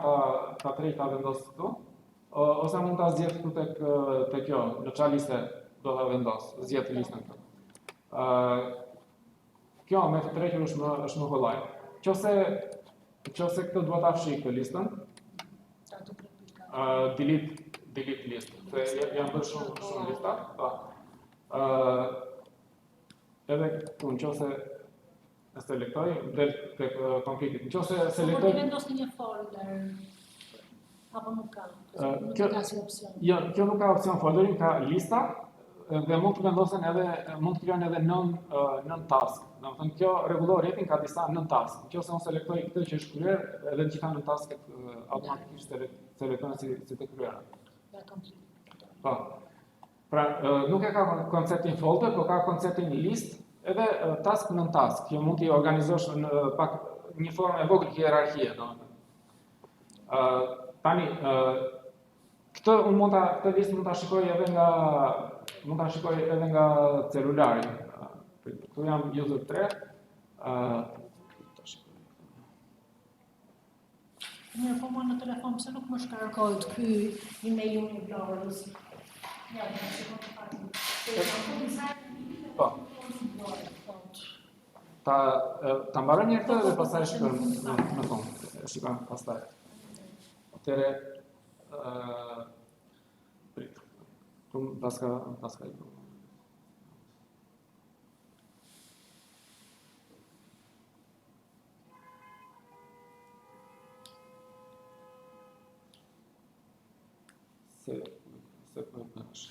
ta trej ta vendos këtu, ose mund ta zgjedh këtu tek kjo, në çfarë liste do ta vendos, zgjedh listën këtu. Kjo me të tregën është më kollaj. Nëse këtë duhet ta fshi këtë listën, delete list. Se janë bërë shumë lista. Edhe këtu nëse e selektoj, del tek complete. Nëse selektoj. Po vendos në një folder apo nuk ka? Nuk ka si opsion. Jo, kjo nuk ka opsion folderin, ka lista. Dhe mund të vendosen mund të krijojnë edhe nën task. Domethënë kjo rregullor rrjetin ka disa nën task. Nëse unë selektoj këtë që është kryer, edhe gjitha nën tasket automatikisht selektohen si të kryera. Po. Pra, nuk e ka konceptin folder, por ka konceptin list, edhe task nën task, që mund t'i organizosh në pak një formë e vogël hierarkie, domethënë. Tani këtë listë mund ta shikoj edhe nga celulari. Këtu jam user 3. Mirë, po në telefon pse nuk më shkarkohet ky email-i i Florës? Ja, po. Ta mbaroj një këtë dhe pastaj shikojmë në fund. Shikojmë pastaj. Atëre prit. Paska i. Se përpësh.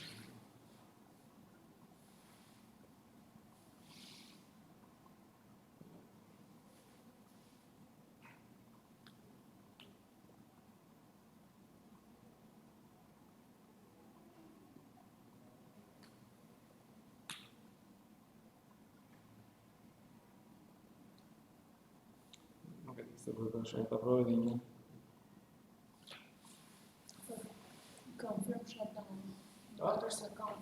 Se përpësh, e të provë edhe një. Confirm shutdown. Other second.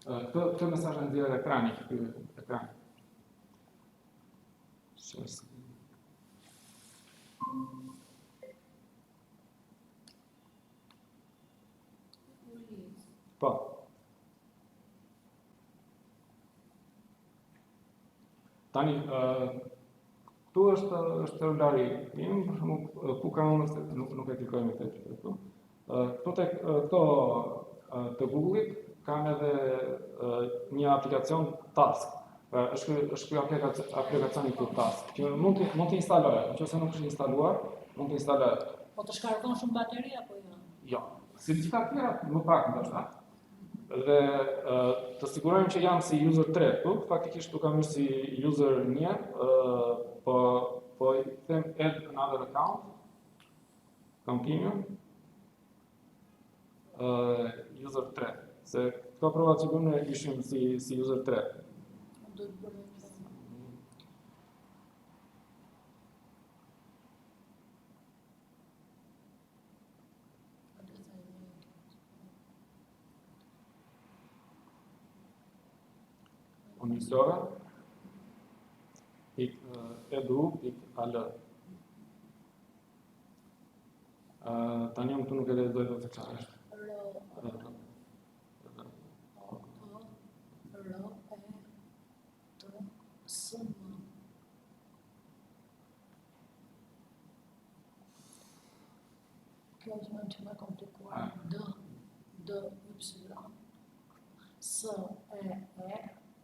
Këtë mesazh e nxjerr ekrani, ky ekran. Po. Tani këtu është celulari im, për shembull, ku kam unë nuk e klikoj me këtë këtu. Këto të Google-it kanë edhe një aplikacion Task. Është ky aplikacioni këtu Task, që mund të instalohet, nëse nuk është instaluar, mund të instalohet. Po të shkarkon shumë bateri apo jo? Jo. Si gjitha tjera, më pak ndoshta. Dhe të sigurojmë që jam si user 3 këtu, faktikisht tu kam si user 1, po I them add another account, continue, user 3, se këto provat që bëmë ishim si user 3. Unisora, edu.al. Tani unë këtu nuk e lexoj dot se çfarë është. Kjo është më të më komplikuar. D, Y, S, E,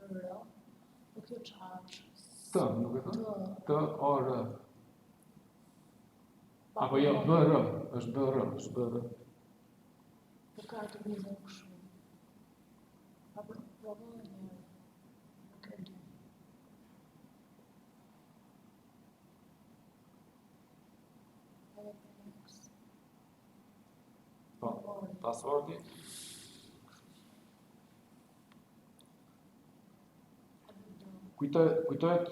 R, po kjo çfarë? T, nuk e thon? T, O, R. Apo jo, BR, është BR. Po ka të vizën kështu. Apo provoj një. Nuk e di. Po, passwordi. Kujtohet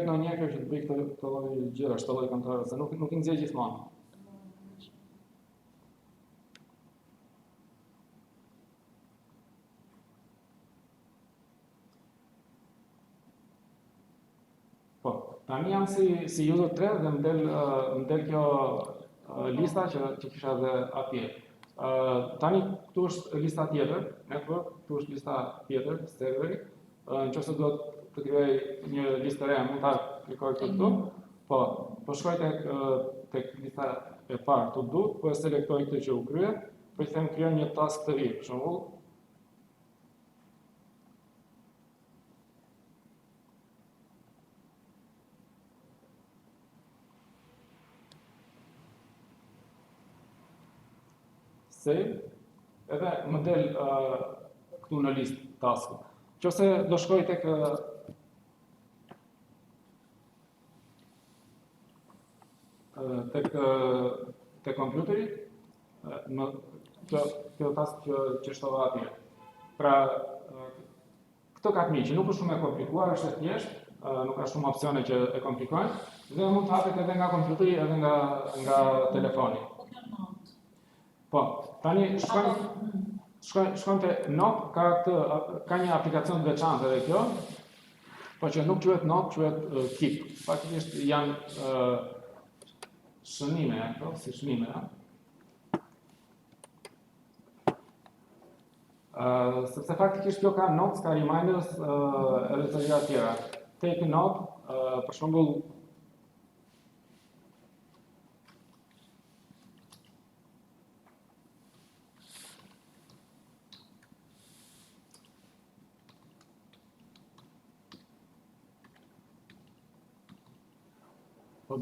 në njerë që të bëj këtë lloj gjëra, këtë lloj kontrole, se nuk i nxjerr gjithmonë. Po, tani jam si user 3 dhe më del kjo lista që kisha dhe atje. Tani këtu është lista tjetër, network, këtu është lista tjetër, serveri. Nëse do të krijoj një listë re, mund ta klikoj këtu. Po shkoj tek lista e parë to do, po e selektoj këtë që u krye, po i them krijon një task të ri, për shembull. Save, edhe më del këtu në listë task. Nëse do shkoj tek kompjuteri, kjo task që shtova atje. Pra, këtë ka që nuk është shumë e komplikuar, është e thjeshtë, nuk ka shumë opsione që e komplikojnë, dhe mund të hapet edhe nga kompjuteri edhe nga telefoni. Po, tani shkojmë te Note, ka një aplikacion të veçantë edhe kjo, po që nuk quhet Note, quhet Keep. Faktikisht janë shënime, si shënime. Sepse faktikisht kjo ka notes, ka reminders edhe të gjëra tjera. Take a note, për shembull, po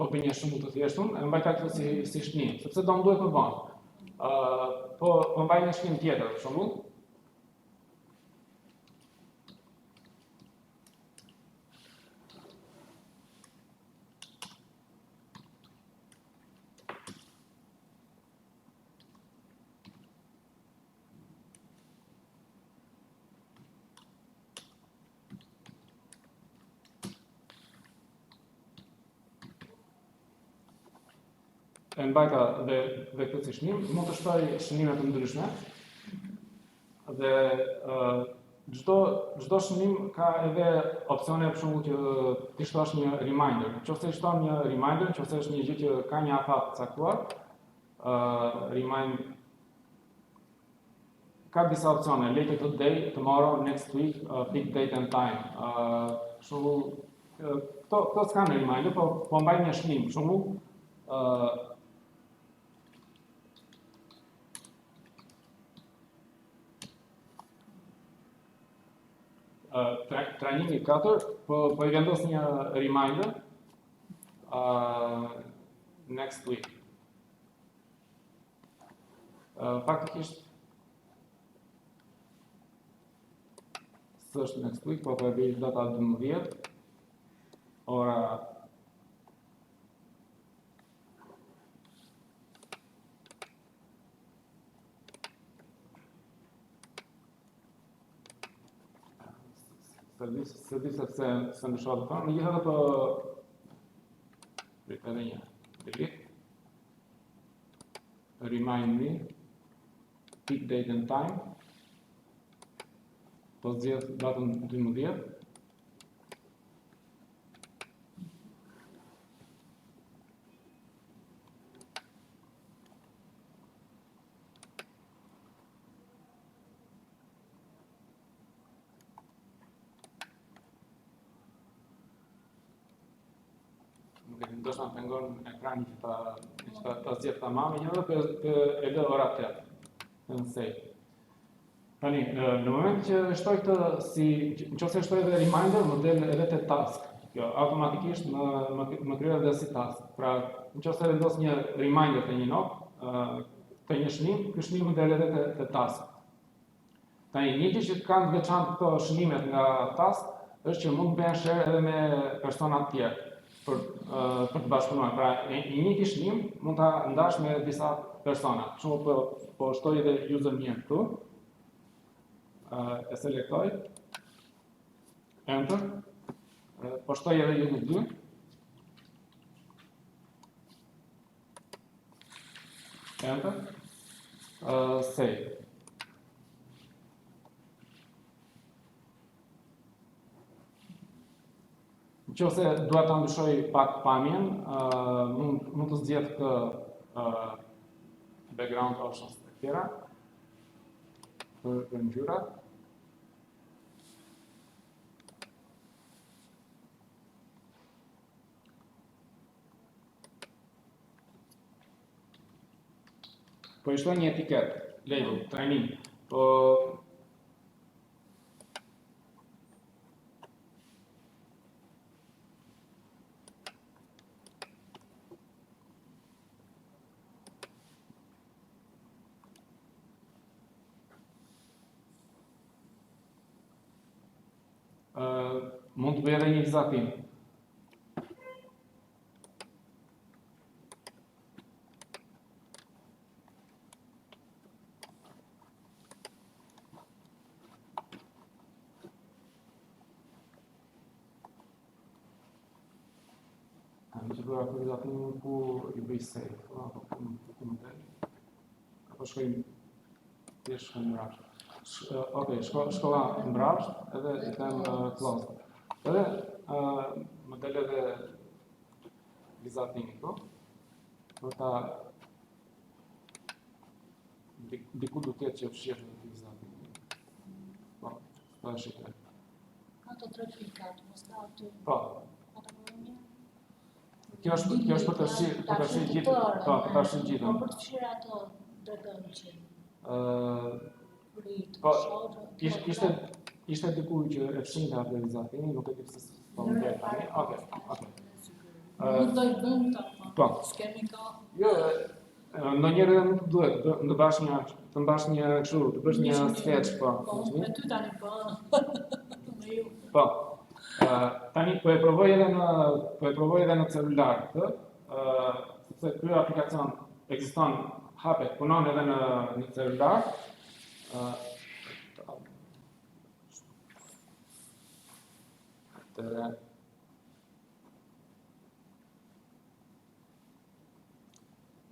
bëj një shembull të thjeshtë, e mbaj këtë si shënim, sepse do më duhet më vonë. Po mbaj një shënim tjetër, për shembull. E mbajta dhe këtë si shënim, mund të shtoj shënime të ndryshme, dhe çdo shënim ka edhe opsione për shembull që ti shtosh një reminder. Nëse shton një reminder, nëse është një gjë që ka një afat caktuar, ka disa opsione, later today, tomorrow, next week, pick date and time. Për shembull, këto s'kan reminder, po mbaj një shënim, për shembull, trajnimi 4, po I vendos një reminder next week. Faktikisht s'është next week, po e bëj data 12, ora se di sepse se ndryshohet tonë, në gjithë edhe për edhe një delete, remind me, pick date and time, po zgjedh datën 12, ndoshta më pengon ekrani që ta zgjedh tamam, edhe e lë ora 8. Në save. Tani, në moment që shtoj këtë nëse shtoj edhe reminder, më del edhe te task. Kjo automatikisht më krijon edhe si task. Pra, nëse vendos një reminder te një note, te një shënim, ky shënim më del edhe te task. Tani, një gjë që kanë të veçantë këto shënimet nga task, është që mund të bëhen share edhe me persona të tjerë. Për të bashkëpunuar. Pra, një njëjti shënim mund ta ndash me disa persona. Për shembull, po shtoj edhe user name këtu. E selektoj. Enter. Po shtoj edhe ju në dy. Enter. Save. Nëse dua ta ndryshoj pak pamjen, mund të zgjedh background options të tjera për ngjyrat. Po i shtoj një etiket, label, training, po mund të bëj edhe një vizatim. Në që bëra për vizatimin ku i bëj save, apo ku më del, apo shkoj thjesht mbrapsht. Okej, shkova mbrapsht edhe i them close. Edhe më del edhe vizatimi këtu, për ta diku do të jetë që fshihet në vizatimin. Po, pa shikoj. Ka të tre klikat, mos ka aty. Po. Kjo është për të fshirë gjithë. Po, për të fshirë gjithë. Po për të fshirë ato dërgënqin. Po, ishte diku që e fshinte atë vizatimin, nuk e di pse s'po më del tani. Okej. Nuk do i bëjmë ta, po. S'kemi ka. Jo, ndonjëherë edhe nuk duhet, të mbash një kështu, të bësh një sketch, po. Po, me ty tani po. Me ju. Po. Tani po e provoj edhe në celular këtë, sepse ky aplikacion ekziston, hapet, punon edhe në celular.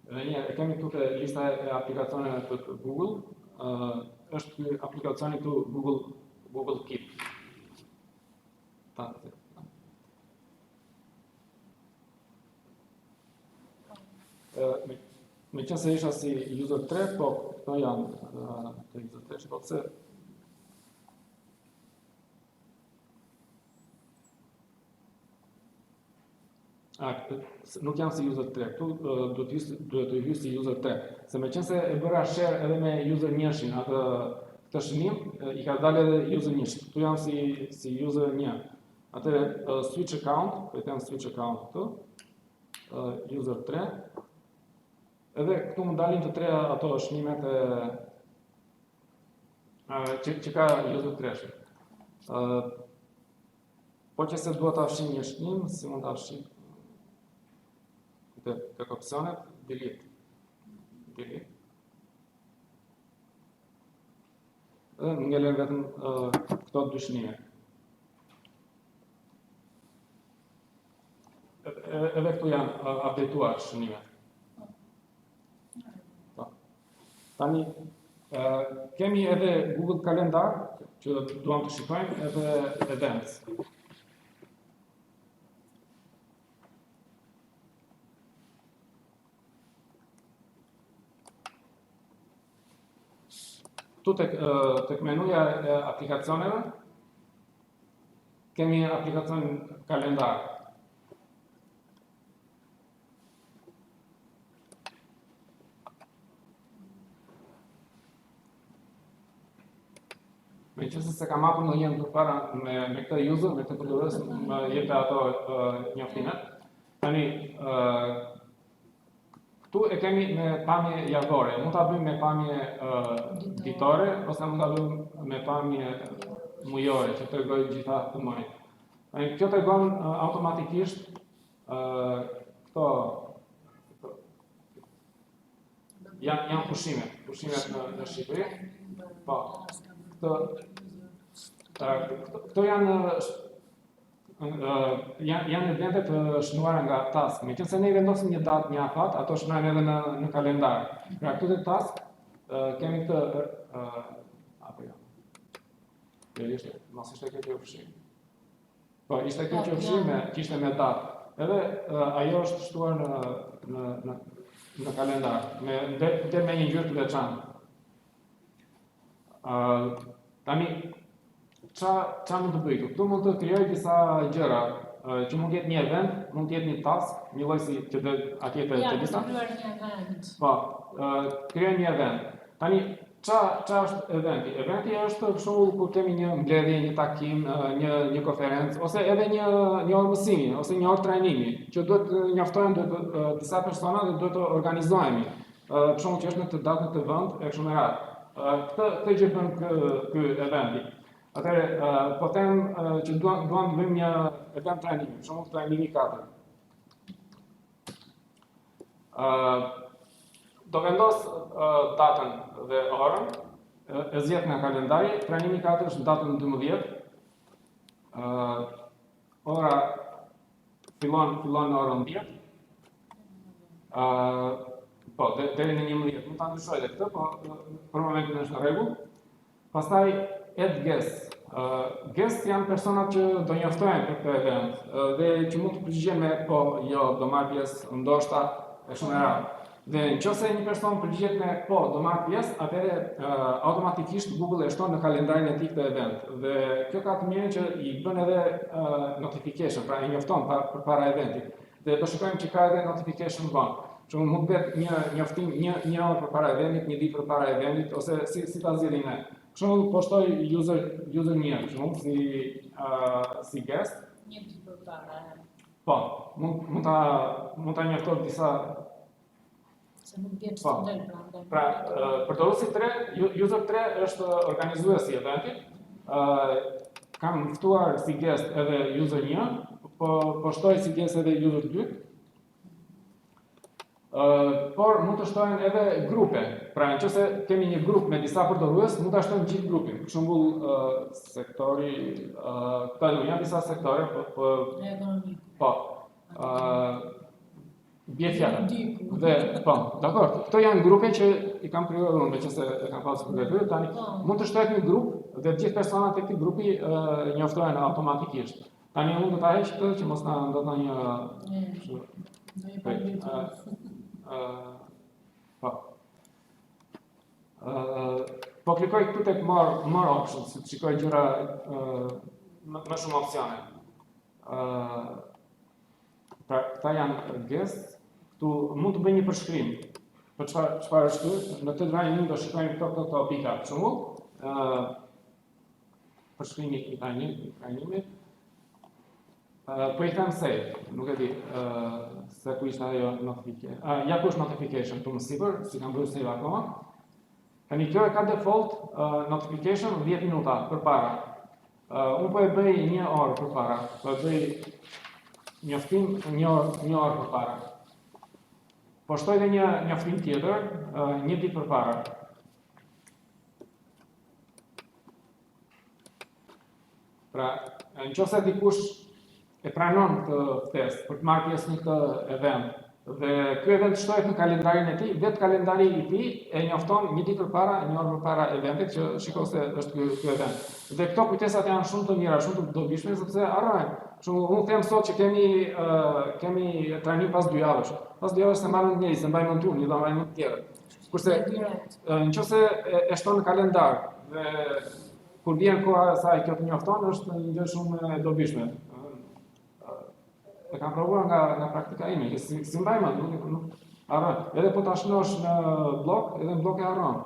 Edhe një, kemi këtu të lista e aplikacioneve të Google, është ky aplikacioni këtu Google Keep. Me qenë se isha si user 3, po këto janë të user 3, po pse nuk jam si user 3, këtu duhet të hyj si user 3, se me qenë se e bëra share edhe me user 1-shin, këtë shënim, i ka dalë edhe user 1-shin, këtu jam si user 1. Atëre switch account, po i them switch account këtu, user 3, edhe këtu më dalin të treja ato shënimet që ka user 3-shin. Po që se duhet ta fshim një shënim, si mund ta fshim? Tek opsionet, delete. Edhe më ngelen vetëm këto dy shënime. Edhe këtu janë updateuar shënimet. Tani, kemi edhe Google Kalendar, që duam të shikojmë, edhe Events. Tu tek menuja e aplikacioneve, kemi aplikacion Kalendar. Me qëse se kam hapur ndonjëherë përpara me këtë user, me këtë përdorës, më jepte ato njoftimet. Tani, këtu e kemi me pamje javore, mund ta bëjmë me pamje ditore, ose mund ta bëjmë me pamje mujore, që tregoj gjitha të muaj. Kjo tregon automatikisht këto janë pushimet në Shqipëri. Po. Këto janë janë evente të shënuara nga task. Meqense ne vendosim një datë, një afat, ato shënohen edhe në kalendar. Pra këtu te task kemi këtë apo jo. Ishte, mos ishte kjo përfshim. Po, ishte kjo përfshim kishte me datë. Edhe ajo është shtuar në kalendar, me një ngjyrë të veçantë. Tani Qa mund të bëjtu? Këtu mund të krijoj disa gjëra, që mund të jetë një event, mund të jetë një task, një lloj si që atje të lista. Ja, krijuar një event. Po, krijoj një event. Tani, qa është eventi? Eventi është për shembull kur kemi një mbledhje, një takim, një konferencë, ose edhe një orë mësimi, ose një orë trajnimi, që duhet njoftojmë disa persona dhe duhet të organizohemi. Për shembull që është në të datë, në të vend, e kështu me radhë. Këtë gjë bën ky eventi. Atëherë, po them që duam të bëjmë një event trajnimi, për shembull trajnimi 4. Do vendos datën dhe orën, e zgjedh nga kalendari, trajnimi 4 është datën 12. Ora fillon në orën 10. Po, deri në 11. Mund ta ndryshoj edhe këtë, po për momentin është në rregull. Pastaj add guest. Guest janë personat që do njoftojnë për këtë event dhe që mund të përgjigjen me po, jo, do marr pjesë, ndoshta e kështu me radhë. Dhe nëse një person përgjigjet me po, do marr pjesë, atëherë automatikisht Google e shton në kalendarin e tij këtë event. Dhe kjo ka të mirën që i bën edhe notification, pra e njofton përpara eventit. Dhe do shikojmë që ka edhe notification vonë. Që mund të bëhet një njoftim një orë përpara eventit, një ditë përpara eventit, ose si ta zgjidhim ne. Për shembull, po shtoj user një, për shembull, si guest. Një ditë përpara. Po, mund ta njoftoj disa. Se nuk vjen të del brenda. Pra, përdoruesi 3, user 3 është organizuesi i eventit. Kam ftuar si guest edhe user 1, po shtoj si guest edhe user 2. Por mund të shtojnë edhe grupe. Pra, nëse kemi një grup me disa përdorues, mund ta shtojmë gjithë grupin. Për shembull, sektori, këta janë disa sektore, po. Bie fjala. Dhe po, dakor. Këto janë grupe që i kam krijuar unë, meqense e kam pasur për vetë, tani mund të shtohet një grup dhe të gjithë personat e këtij grupi njoftohen automatikisht. Tani mund të ta heq këtë që mos na ndodh ndonjë po klikoj këtu tek more options, të shikoj gjëra më shumë opsione. Pra, këta janë guest, këtu mund të bëj një përshkrim. Për çfarë është këtu? Në këtë drejtim mund të shikojmë këto pika. Për shembull, përshkrimi i trajnimit. Po i them save, nuk e di se ku ishte ajo notification. Ja ku është notification, tu më sipër, si kam bërë save akoma. Tani kjo e ka default notification 10 minuta përpara. Unë po e bëj 1 orë përpara, po e bëj njoftim 1 orë përpara. Po shtoj edhe një njoftim tjetër 1 ditë përpara. Pra, nëse dikush e pranon këtë ftesë për të marrë pjesë në këtë event, dhe ky event shtohet në kalendarin e tij, vetë kalendari i tij e njofton 1 ditë përpara, 1 orë përpara eventit që shikoj se është ky event. Dhe këto kujtesat janë shumë të mira, shumë të dobishme sepse harrojnë. Unë them sot që kemi trajnim pas 2 javësh. Pas 2 javësh se marrëm njëri, se mbajmë në turn, do mbajmë të tjerë. Kurse nëse e shton në kalendar dhe kur vjen koha e saj kjo të njofton, është një gjë shumë e dobishme. E kam provuar nga praktika ime, që si mbajmë, nuk harron. Edhe po ta shnosh në blog, edhe në blog e harron,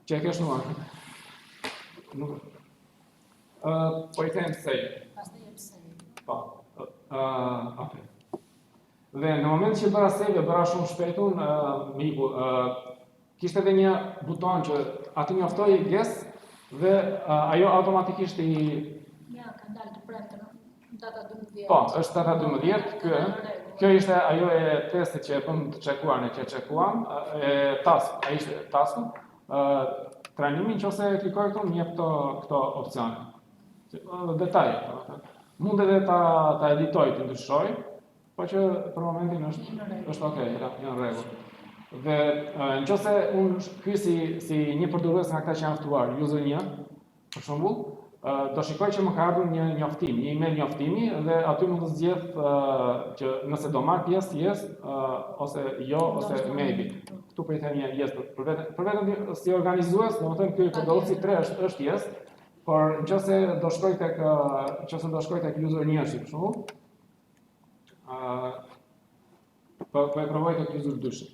që e ke shnuar. Po i them save. Pastaj jep save. Po. Okay. Dhe në moment që bëra save, bëra shumë shpejtun, miku, kishte edhe një buton që aty njoftoi guest dhe ajo automatikisht i Ja, ka dalë të premte. Data 12. Po, është data 12, kjo ishte ajo e testit që e pëm të çekuar, ne që çekuam, ai ishte tasku, trajnimi nëse klikoj këtu më jep këto opsione. Detaje, Mund edhe ta editoj, të ndryshoj, po që për momentin është okay, janë në rregull. Dhe nëse unë ky si një përdorues nga ata që janë ftuar, user 1, për shembull, do shikoj që më ka ardhur një njoftim, një email njoftimi dhe aty mund të zgjedh që nëse do marr pjesë yes ose jo ose maybe. Këtu po I them një yes për vetëm si organizues, domethënë ky përdoruesi 3 është yes, por nëse do shkoj tek user 1 për shembull, po e provoj tek user 2.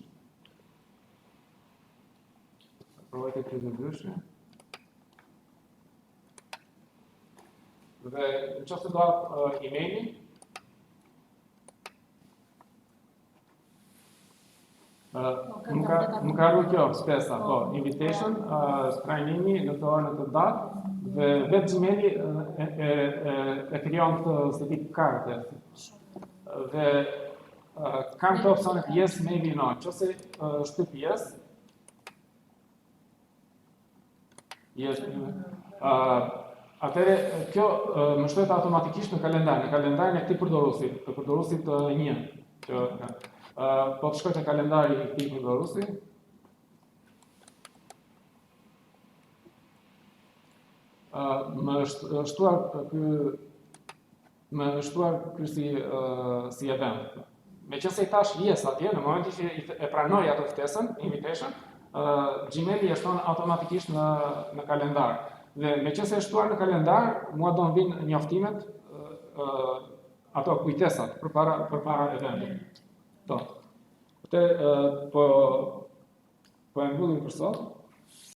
Provoj tek user 2. Dhe nëse do hap emailin, më ka ardhur kjo spesa, po, invitation, trajnimi në të orën e të datë, dhe vetë Gmaili e krijon këtë si tip karte. Dhe kam të opsionet yes, maybe, no. Nëse shtyp yes, atëre kjo më shtohet automatikisht në kalendarin e këtij përdoruesi, të përdoruesit 1, që po të shkoj te kalendari I këtij përdoruesi. Më shtuar ky si event. Meqense I tash yes atje, në momentin që e pranoj atë ftesën, invitation, Gmaili e shton automatikisht në kalendar. Dhe meqense e shtuar në kalendar, mua do vinë njoftimet, ato kujtesat përpara eventit. Po e mbyllim për sot.